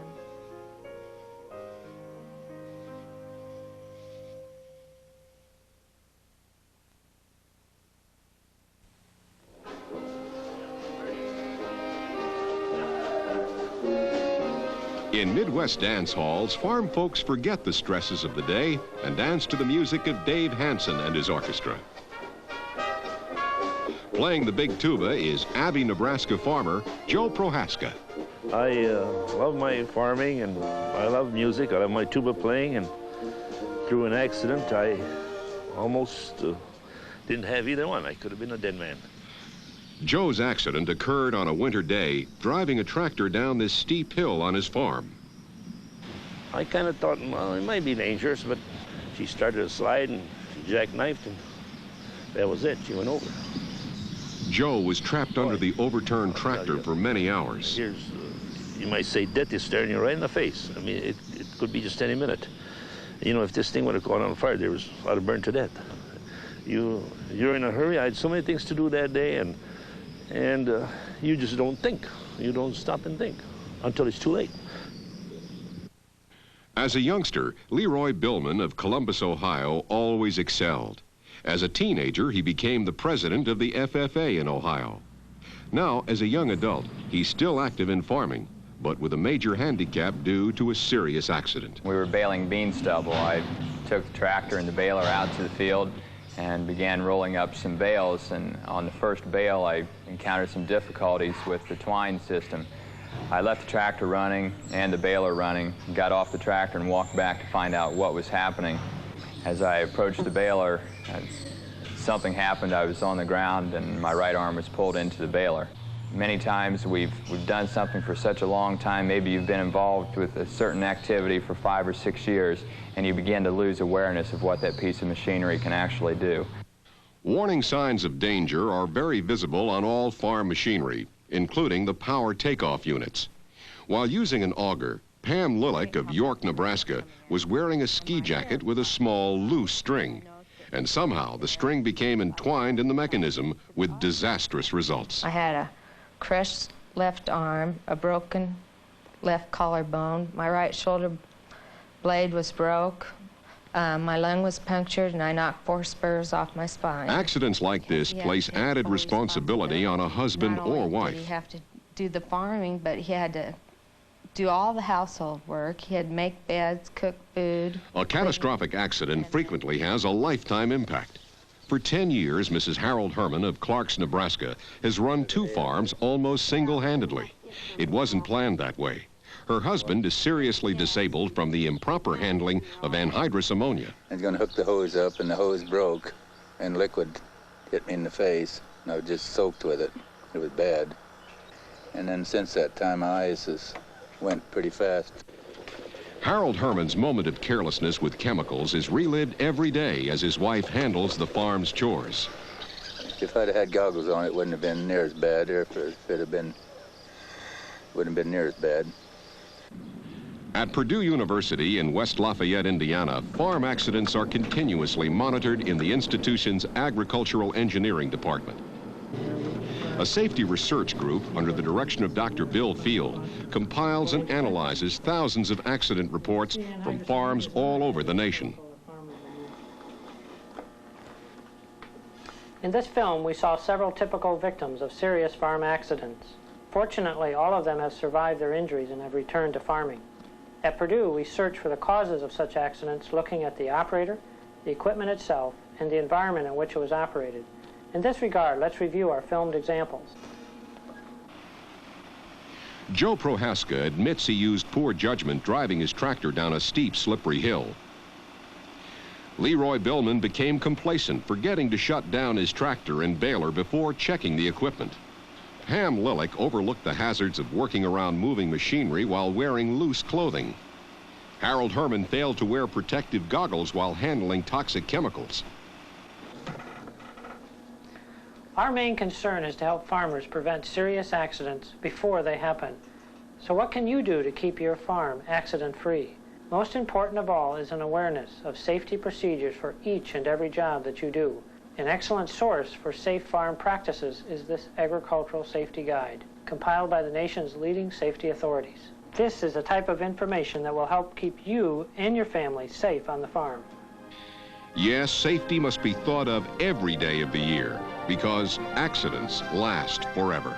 In Midwest dance halls, farm folks forget the stresses of the day and dance to the music of Dave Hansen and his orchestra. Playing the big tuba is Abbey, Nebraska farmer Joe Prohaska. I love my farming and I love music. I love my tuba playing, and through an accident I almost didn't have either one. I could have been a dead man. Joe's accident occurred on a winter day, driving a tractor down this steep hill on his farm. I kind of thought, well, it might be dangerous, but she started to slide and she jackknifed, and that was it. She went over. Joe was trapped under the overturned tractor for many hours. Here's, you might say, death is staring you right in the face. I mean, it could be just any minute. You know, if this thing would have caught on fire, I'd have burned to death. You're in a hurry. I had so many things to do that day, and you just don't think. You don't stop and think until it's too late. As a youngster, Leroy Billman of Columbus, Ohio, always excelled. As a teenager, he became the president of the FFA in Ohio. Now, as a young adult, he's still active in farming, but with a major handicap due to a serious accident. We were baling bean stubble. I took the tractor and the baler out to the field and began rolling up some bales, and on the first bale I encountered some difficulties with the twine system. I left the tractor running and the baler running, got off the tractor and walked back to find out what was happening. As I approached the baler, something happened. I was on the ground and my right arm was pulled into the baler. Many times we've done something for such a long time, maybe you've been involved with a certain activity for 5 or 6 years, and you begin to lose awareness of what that piece of machinery can actually do. Warning signs of danger are very visible on all farm machinery, including the power takeoff units. While using an auger, Pam Lillick of York, Nebraska, was wearing a ski jacket with a small, loose string. And somehow the string became entwined in the mechanism with disastrous results. I had a crushed left arm, a broken left collarbone, my right shoulder blade was broke. My lung was punctured, and I knocked 4 spurs off my spine. Accidents like this place added responsibility on a husband or wife. He had to do the farming, but he had to do all the household work. He had to make beds, cook food. A catastrophic accident frequently has a lifetime impact. For 10 years, Mrs. Harold Herman of Clarks, Nebraska, has run 2 farms almost single-handedly. It wasn't planned that way. Her husband is seriously disabled from the improper handling of anhydrous ammonia. I was going to hook the hose up, and the hose broke, and liquid hit me in the face, and I was just soaked with it. It was bad. And then since that time, my eyes has went pretty fast. Harold Herman's moment of carelessness with chemicals is relived every day as his wife handles the farm's chores. If I'd had goggles on, it wouldn't have been near as bad, or if it had been, wouldn't have been near as bad. At Purdue University in West Lafayette, Indiana, farm accidents are continuously monitored in the institution's agricultural engineering department. A safety research group under the direction of Dr. Bill Field compiles and analyzes thousands of accident reports from farms all over the nation. In this film, we saw several typical victims of serious farm accidents. Fortunately, all of them have survived their injuries and have returned to farming. At Purdue, we search for the causes of such accidents, looking at the operator, the equipment itself, and the environment in which it was operated. In this regard, let's review our filmed examples. Joe Prohaska admits he used poor judgment driving his tractor down a steep, slippery hill. Leroy Billman became complacent, forgetting to shut down his tractor and baler before checking the equipment. Pam Lillick overlooked the hazards of working around moving machinery while wearing loose clothing. Harold Herman failed to wear protective goggles while handling toxic chemicals. Our main concern is to help farmers prevent serious accidents before they happen. So what can you do to keep your farm accident-free? Most important of all is an awareness of safety procedures for each and every job that you do. An excellent source for safe farm practices is this Agricultural Safety Guide, compiled by the nation's leading safety authorities. This is a type of information that will help keep you and your family safe on the farm. Yes, safety must be thought of every day of the year, because accidents last forever.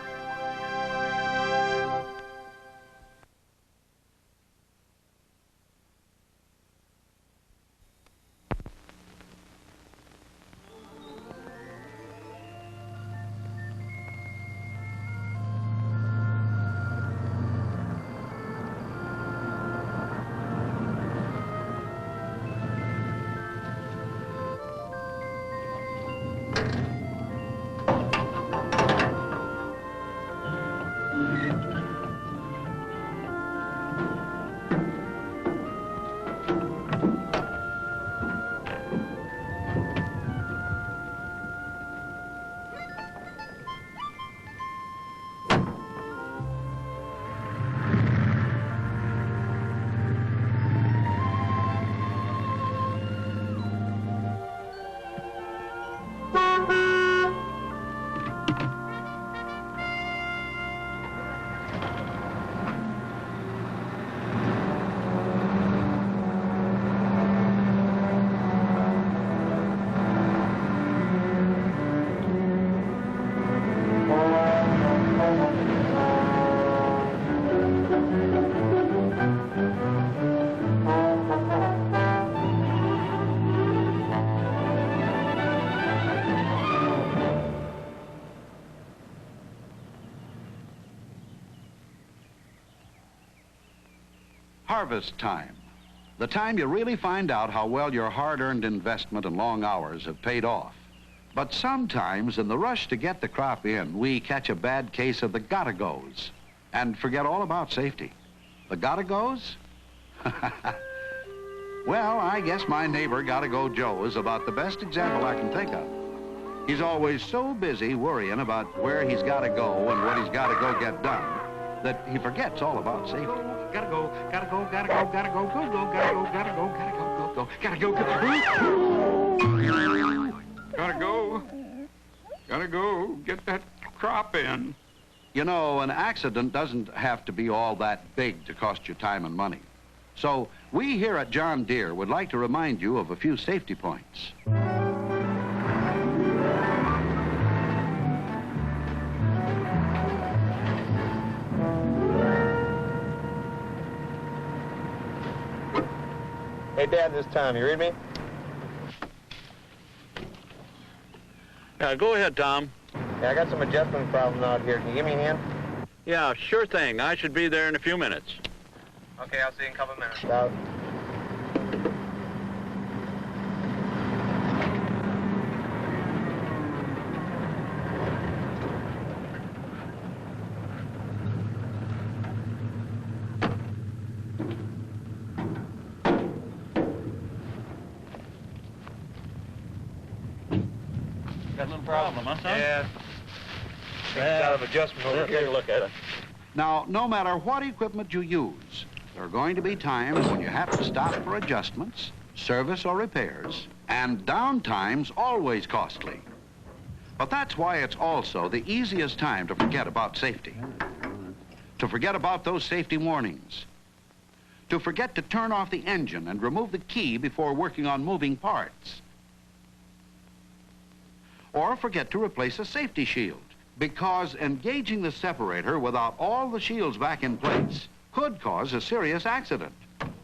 Harvest time, the time you really find out how well your hard-earned investment and long hours have paid off. But sometimes in the rush to get the crop in, we catch a bad case of the gotta-goes and forget all about safety. The gotta-goes? Well, I guess my neighbor Gotta-Go Joe is about the best example I can think of. He's always so busy worrying about where he's got to go and what he's got to go get done that he forgets all about safety. Gotta go, gotta go, gotta go, gotta go, go, go, gotta go, gotta go, gotta go, go, go, gotta go, Gotta go, get that crop in. You know, an accident doesn't have to be all that big to cost you time and money. So we here at John Deere would like to remind you of a few safety points. Hey, Dad, this Tom. You read me? Yeah, go ahead, Tom. Yeah, I got some adjustment problems out here. Can you give me a hand? Yeah, sure thing. I should be there in a few minutes. Okay, I'll see you in a couple of minutes. Out. Got a little problem, huh, son? Yeah. Things out of adjustment over here. Take a look at it. Now, no matter what equipment you use, there are going to be times when you have to stop for adjustments, service or repairs, and downtime's always costly. But that's why it's also the easiest time to forget about safety. To forget about those safety warnings. To forget to turn off the engine and remove the key before working on moving parts. Or forget to replace a safety shield, because engaging the separator without all the shields back in place could cause a serious accident.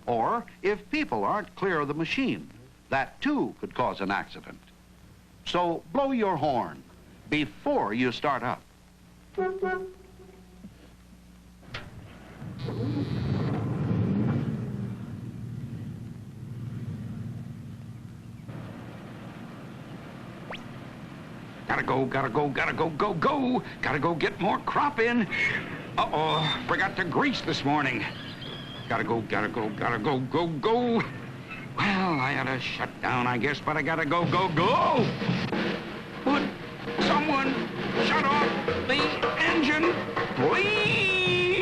Or if people aren't clear of the machine, that too could cause an accident. So blow your horn before you start up. Gotta go, gotta go, gotta go, go, go. Gotta go get more crop in. Uh-oh, forgot to grease this morning. Gotta go, gotta go, gotta go, go, go. Well, I ought to shut down, I guess, but I gotta go, go, go. Would someone shut off the engine, please?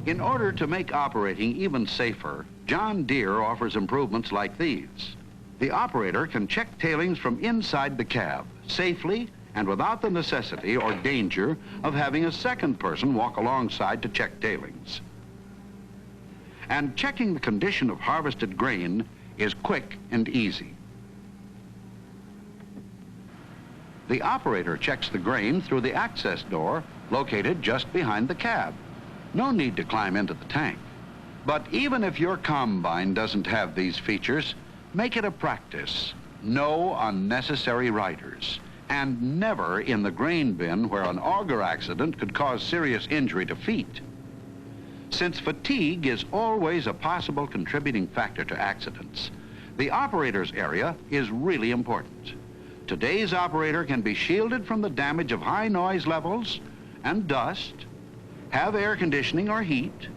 In order to make operating even safer, John Deere offers improvements like these. The operator can check tailings from inside the cab, safely and without the necessity or danger of having a second person walk alongside to check tailings. And checking the condition of harvested grain is quick and easy. The operator checks the grain through the access door located just behind the cab. No need to climb into the tank. But even if your combine doesn't have these features, make it a practice. No unnecessary riders, and never in the grain bin where an auger accident could cause serious injury to feet. Since fatigue is always a possible contributing factor to accidents, the operator's area is really important. Today's operator can be shielded from the damage of high noise levels and dust, have air conditioning or heat,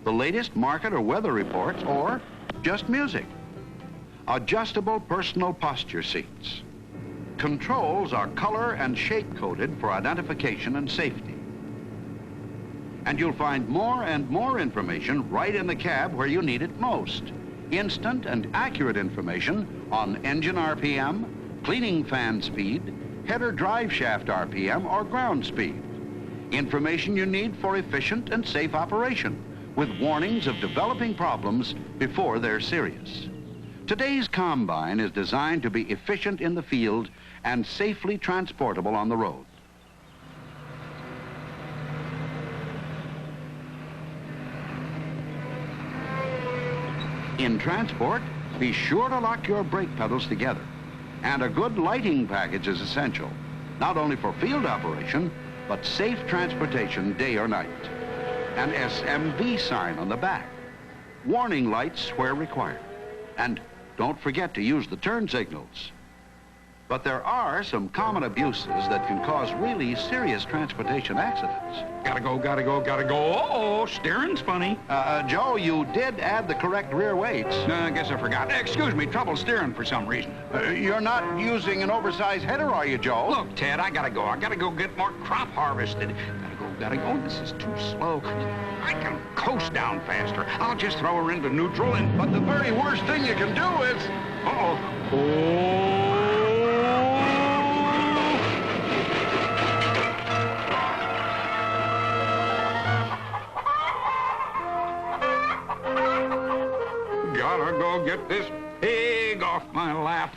the latest market or weather reports, or just music. Adjustable personal posture seats. Controls are color and shape coded for identification and safety. And you'll find more and more information right in the cab where you need it most. Instant and accurate information on engine RPM, cleaning fan speed, header drive shaft RPM, or ground speed. Information you need for efficient and safe operation, with warnings of developing problems before they're serious. Today's combine is designed to be efficient in the field and safely transportable on the road. In transport, be sure to lock your brake pedals together. And a good lighting package is essential, not only for field operation, but safe transportation day or night. An SMV sign on the back. Warning lights where required. And don't forget to use the turn signals. But there are some common abuses that can cause really serious transportation accidents. Gotta go, gotta go, gotta go. Uh-oh, steering's funny. Joe, you did add the correct rear weights. I guess I forgot. Excuse me, trouble steering for some reason. You're not using an oversized header, are you, Joe? Look, Ted, I gotta go. I gotta go get more crop harvested. Gotta go. This is too slow. I can coast down faster. I'll just throw her into neutral and... But the very worst thing you can do is... Uh-oh. Oh! Now get this pig off my lap.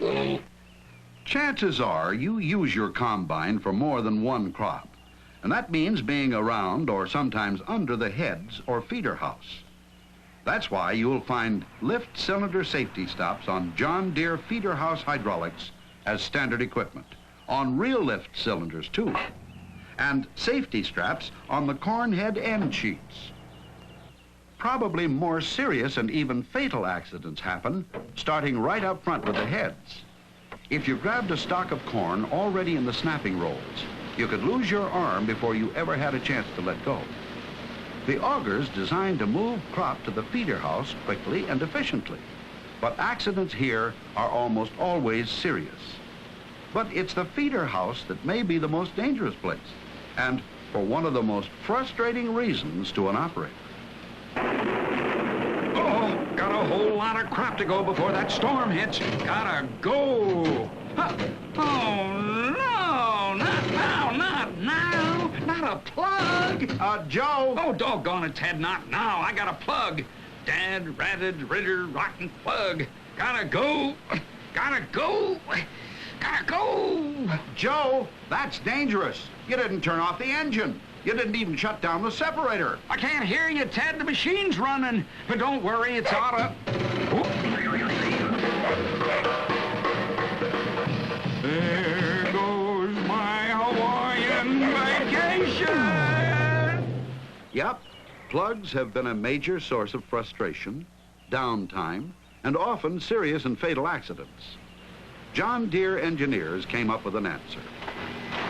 Chances are you use your combine for more than one crop. And that means being around or sometimes under the heads or feeder house. That's why you'll find lift cylinder safety stops on John Deere feeder house hydraulics as standard equipment, on real lift cylinders too, and safety straps on the corn head end sheets. Probably more serious and even fatal accidents happen starting right up front with the heads. If you grabbed a stalk of corn already in the snapping rolls, you could lose your arm before you ever had a chance to let go. The auger's designed to move crop to the feeder house quickly and efficiently, but accidents here are almost always serious. But it's the feeder house that may be the most dangerous place, and for one of the most frustrating reasons to an operator. Oh, got a whole lot of crop to go before that storm hits. Gotta go. Huh. Oh, no, not now, not now. Not a plug. Joe. Oh, doggone it, Ted, not now. I got a plug. Dad, ratted, ritter, rotten plug. Gotta go. Gotta go. Gotta go. Joe, that's dangerous. You didn't turn off the engine. You didn't even shut down the separator. I can't hear you, Ted. The machine's running. But don't worry, it's auto. There goes my Hawaiian vacation. Yep, plugs have been a major source of frustration, downtime, and often serious and fatal accidents. John Deere engineers came up with an answer.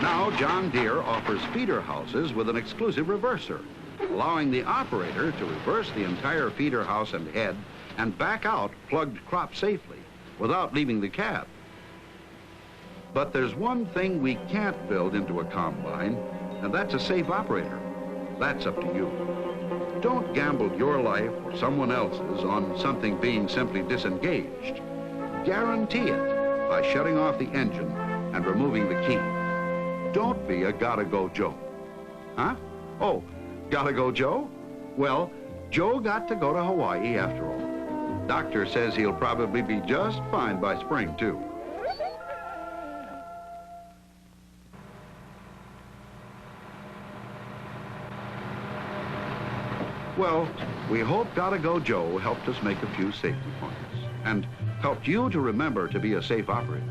Now, John Deere offers feeder houses with an exclusive reverser, allowing the operator to reverse the entire feeder house and head and back out plugged crop safely without leaving the cab. But there's one thing we can't build into a combine, and that's a safe operator. That's up to you. Don't gamble your life or someone else's on something being simply disengaged. Guarantee it by shutting off the engine and removing the key. Don't be a gotta-go Joe. Huh? Oh, gotta-go Joe? Well, Joe got to go to Hawaii after all. Doctor says he'll probably be just fine by spring, too. Well, we hope Gotta-Go Joe helped us make a few safety points and helped you to remember to be a safe operator,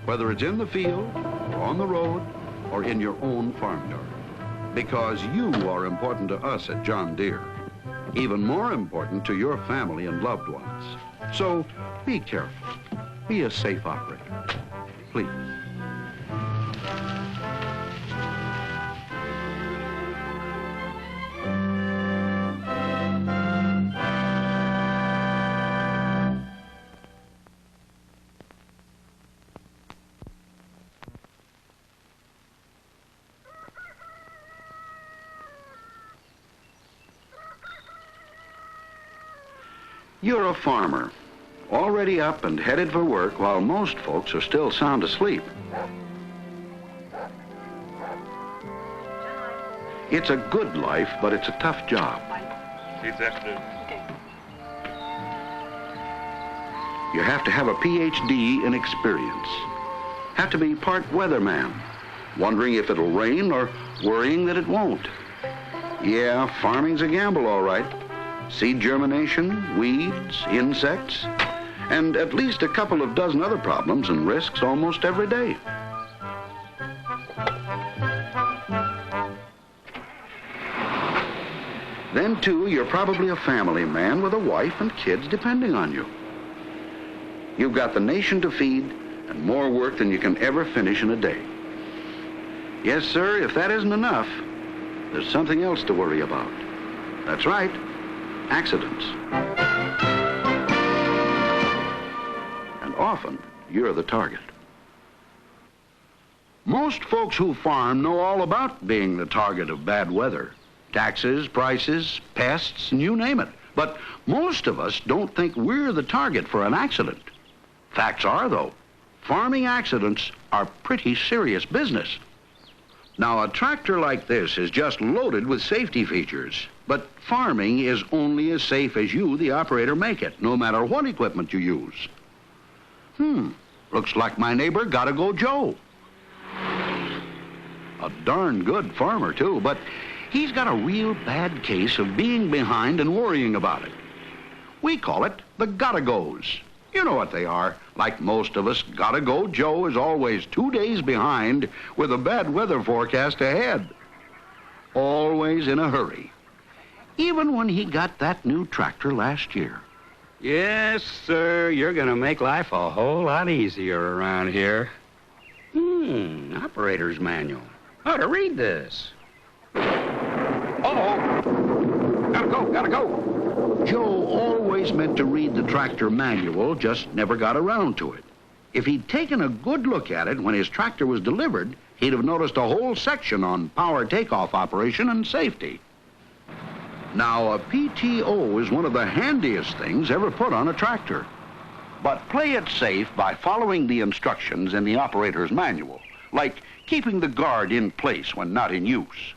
whether it's in the field, or on the road, or in your own farmyard, because you are important to us at John Deere, even more important to your family and loved ones. So be careful. Be a safe operator, please. You're a farmer, already up and headed for work while most folks are still sound asleep. It's a good life, but it's a tough job. You have to have a PhD in experience. Have to be part weatherman, wondering if it'll rain or worrying that it won't. Yeah, farming's a gamble, all right. Seed germination, weeds, insects, and at least a couple of dozen other problems and risks almost every day. Then, too, you're probably a family man with a wife and kids depending on you. You've got the nation to feed and more work than you can ever finish in a day. Yes, sir, if that isn't enough, there's something else to worry about. That's right. Accidents. And often, you're the target. Most folks who farm know all about being the target of bad weather. Taxes, prices, pests, and you name it. But most of us don't think we're the target for an accident. Facts are, though, farming accidents are pretty serious business. Now, a tractor like this is just loaded with safety features. But farming is only as safe as you, the operator, make it, no matter what equipment you use. Looks like my neighbor Gotta Go Joe. A darn good farmer, too, but he's got a real bad case of being behind and worrying about it. We call it the Gotta Goes. You know what they are. Like most of us, Gotta Go Joe is always 2 days behind with a bad weather forecast ahead. Always in a hurry. Even when he got that new tractor last year. Yes, sir, you're gonna make life a whole lot easier around here. Operator's manual. How to read this? Uh-oh. Gotta go. Joe always meant to read the tractor manual, just never got around to it. If he'd taken a good look at it when his tractor was delivered, he'd have noticed a whole section on power takeoff operation and safety. Now, a PTO is one of the handiest things ever put on a tractor. But play it safe by following the instructions in the operator's manual, like keeping the guard in place when not in use.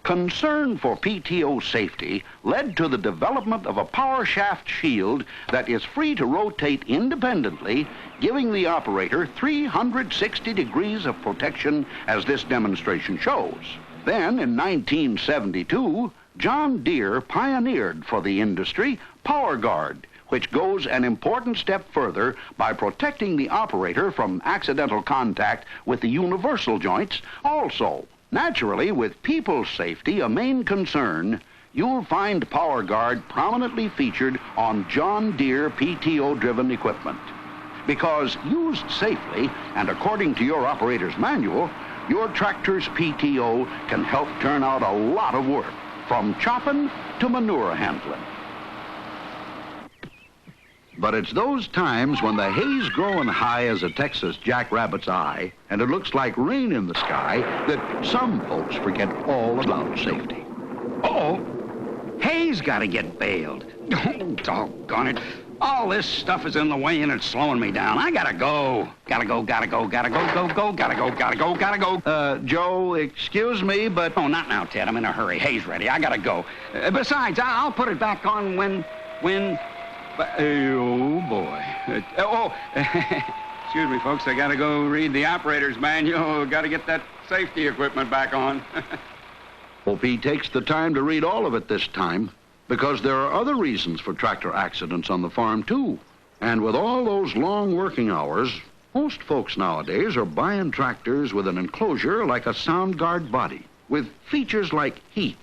Concern for PTO safety led to the development of a power shaft shield that is free to rotate independently, giving the operator 360 degrees of protection, as this demonstration shows. Then, in 1972, John Deere pioneered for the industry Power Guard, which goes an important step further by protecting the operator from accidental contact with the universal joints also. Naturally, with people's safety a main concern, you'll find Power Guard prominently featured on John Deere PTO-driven equipment. Because used safely and according to your operator's manual, your tractor's PTO can help turn out a lot of work, from chopping to manure handling. But it's those times when the hay's growing high as a Texas jackrabbit's eye and it looks like rain in the sky that some folks forget all about safety. Uh-oh. Hay's got to get baled. Oh, doggone it. All this stuff is in the way and it's slowing me down. I gotta go. Gotta go. Joe, excuse me, but... Oh, not now, Ted. I'm in a hurry. Hay's ready. I gotta go. Besides, I'll put it back on when... Oh, boy. Excuse me, folks. I gotta go read the operator's manual. Gotta get that safety equipment back on. Hope he takes the time to read all of it this time, because there are other reasons for tractor accidents on the farm, too. And with all those long working hours, most folks nowadays are buying tractors with an enclosure like a sound guard body, with features like heat,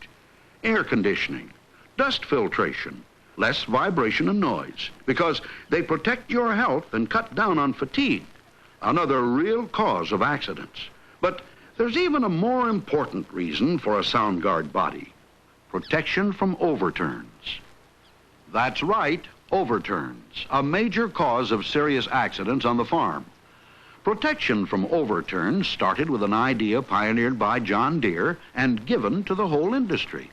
air conditioning, dust filtration, less vibration and noise, because they protect your health and cut down on fatigue, another real cause of accidents. But there's even a more important reason for a sound guard body: protection from overturns. That's right, overturns, a major cause of serious accidents on the farm. Protection from overturns started with an idea pioneered by John Deere and given to the whole industry.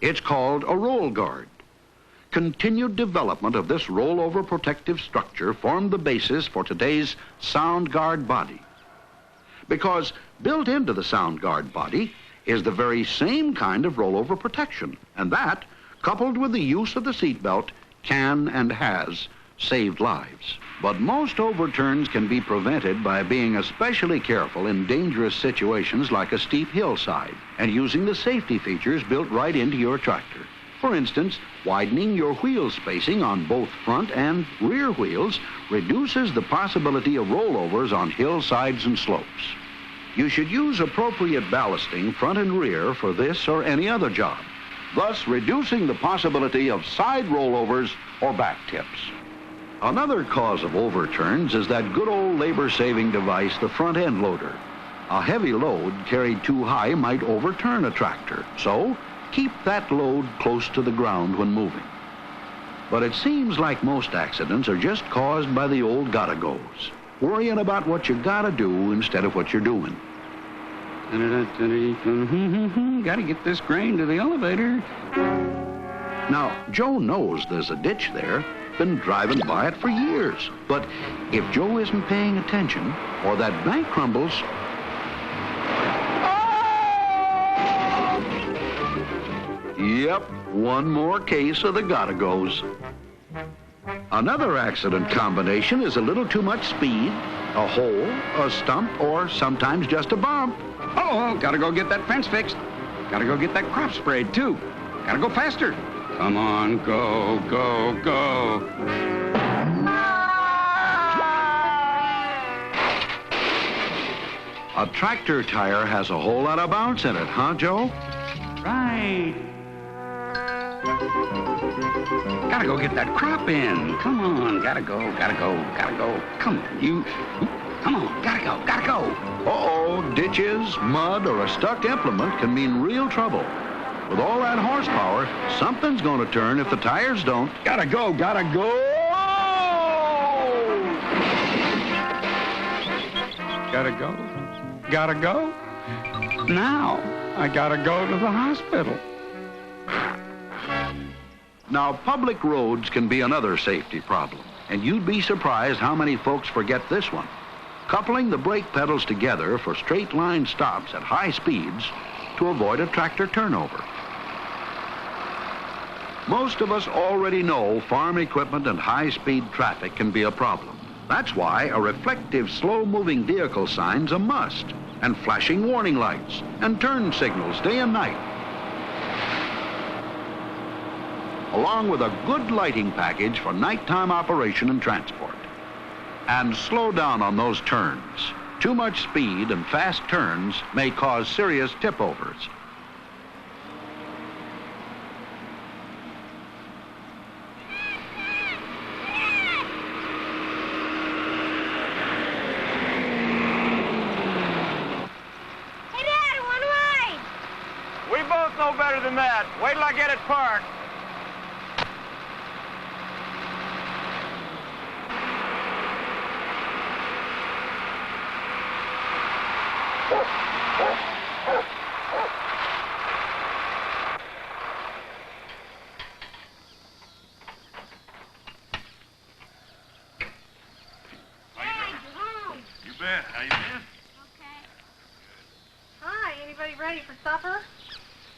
It's called a roll guard. Continued development of this rollover protective structure formed the basis for today's sound guard body. Because built into the sound guard body is the very same kind of rollover protection, and that, coupled with the use of the seatbelt, can and has saved lives. But most overturns can be prevented by being especially careful in dangerous situations like a steep hillside and using the safety features built right into your tractor. For instance, widening your wheel spacing on both front and rear wheels reduces the possibility of rollovers on hillsides and slopes. You should use appropriate ballasting front and rear for this or any other job, thus reducing the possibility of side rollovers or back tips. Another cause of overturns is that good old labor-saving device, the front end loader. A heavy load carried too high might overturn a tractor, so keep that load close to the ground when moving. But it seems like most accidents are just caused by the old gotta-goes, worrying about what you gotta do instead of what you're doing. Gotta get this grain to the elevator. Now, Joe knows there's a ditch there, been driving by it for years. But if Joe isn't paying attention, or that bank crumbles... Yep, one more case of the gotta-goes. Another accident combination is a little too much speed, a hole, a stump, or sometimes just a bump. Oh, gotta go get that fence fixed. Gotta go get that crop sprayed, too. Gotta go faster. Come on, go, go, go. A tractor tire has a whole lot of bounce in it, huh, Joe? Right. Gotta go get that crop in. Come on, gotta go, gotta go, gotta go. Come on, you. Come on, gotta go, gotta go. Uh-oh, ditches, mud, or a stuck implement can mean real trouble. With all that horsepower, something's gonna turn if the tires don't. Gotta go, gotta go. Gotta go, gotta go. Now, I gotta go to the hospital. Now, public roads can be another safety problem, and you'd be surprised how many folks forget this one. Coupling the brake pedals together for straight line stops at high speeds to avoid a tractor turnover. Most of us already know farm equipment and high-speed traffic can be a problem. That's why a reflective slow-moving vehicle sign's a must, and flashing warning lights and turn signals day and night. Along with a good lighting package for nighttime operation and transport. And slow down on those turns. Too much speed and fast turns may cause serious tip-overs. Hey, Dad, one ride! We both know better than that. Wait till I get it parked. How you been? Okay. Hi, anybody ready for supper?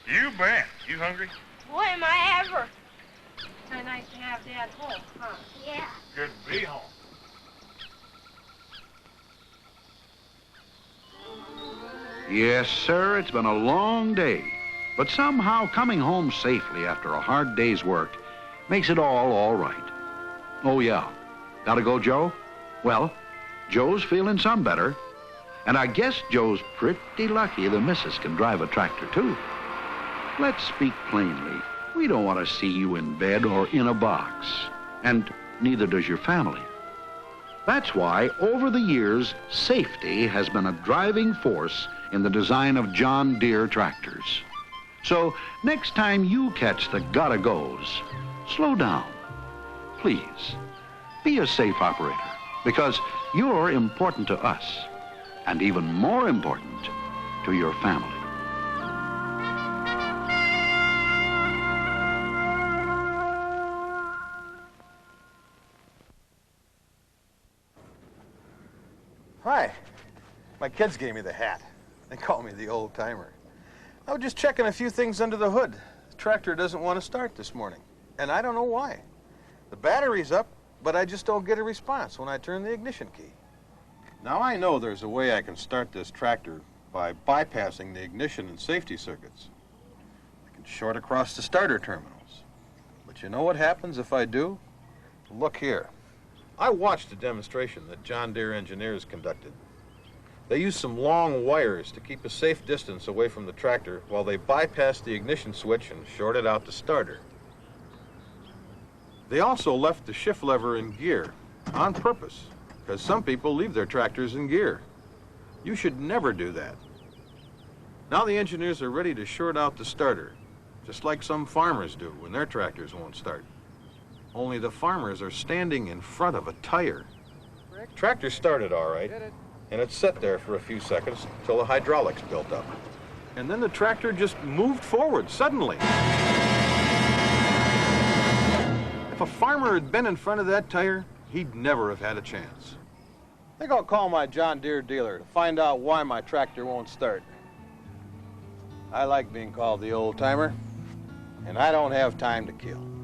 You bet. You hungry? Boy, am I ever. Kind of nice to have Dad home, huh? Yeah. Good to be home. Yes, sir, it's been a long day. But somehow coming home safely after a hard day's work makes it all right. Oh, yeah. Gotta go, Joe? Well, Joe's feeling some better. And I guess Joe's pretty lucky the missus can drive a tractor, too. Let's speak plainly. We don't want to see you in bed or in a box. And neither does your family. That's why, over the years, safety has been a driving force in the design of John Deere tractors. So, next time you catch the gotta-goes, slow down. Please, be a safe operator, because you're important to us, and even more important to your family. Hi. My kids gave me the hat. They call me the old timer. I was just checking a few things under the hood. The tractor doesn't want to start this morning, and I don't know why. The battery's up, but I just don't get a response when I turn the ignition key. Now I know there's a way I can start this tractor by bypassing the ignition and safety circuits. I can short across the starter terminals. But you know what happens if I do? Look here. I watched a demonstration that John Deere engineers conducted. They used some long wires to keep a safe distance away from the tractor while they bypassed the ignition switch and shorted out the starter. They also left the shift lever in gear on purpose, because some people leave their tractors in gear. You should never do that. Now the engineers are ready to short out the starter, just like some farmers do when their tractors won't start. Only the farmers are standing in front of a tire. Tractor started all right, and it sat there for a few seconds until the hydraulics built up. And then the tractor just moved forward suddenly. If a farmer had been in front of that tire, he'd never have had a chance. I think I'll call my John Deere dealer to find out why my tractor won't start. I like being called the old timer. and I don't have time to kill.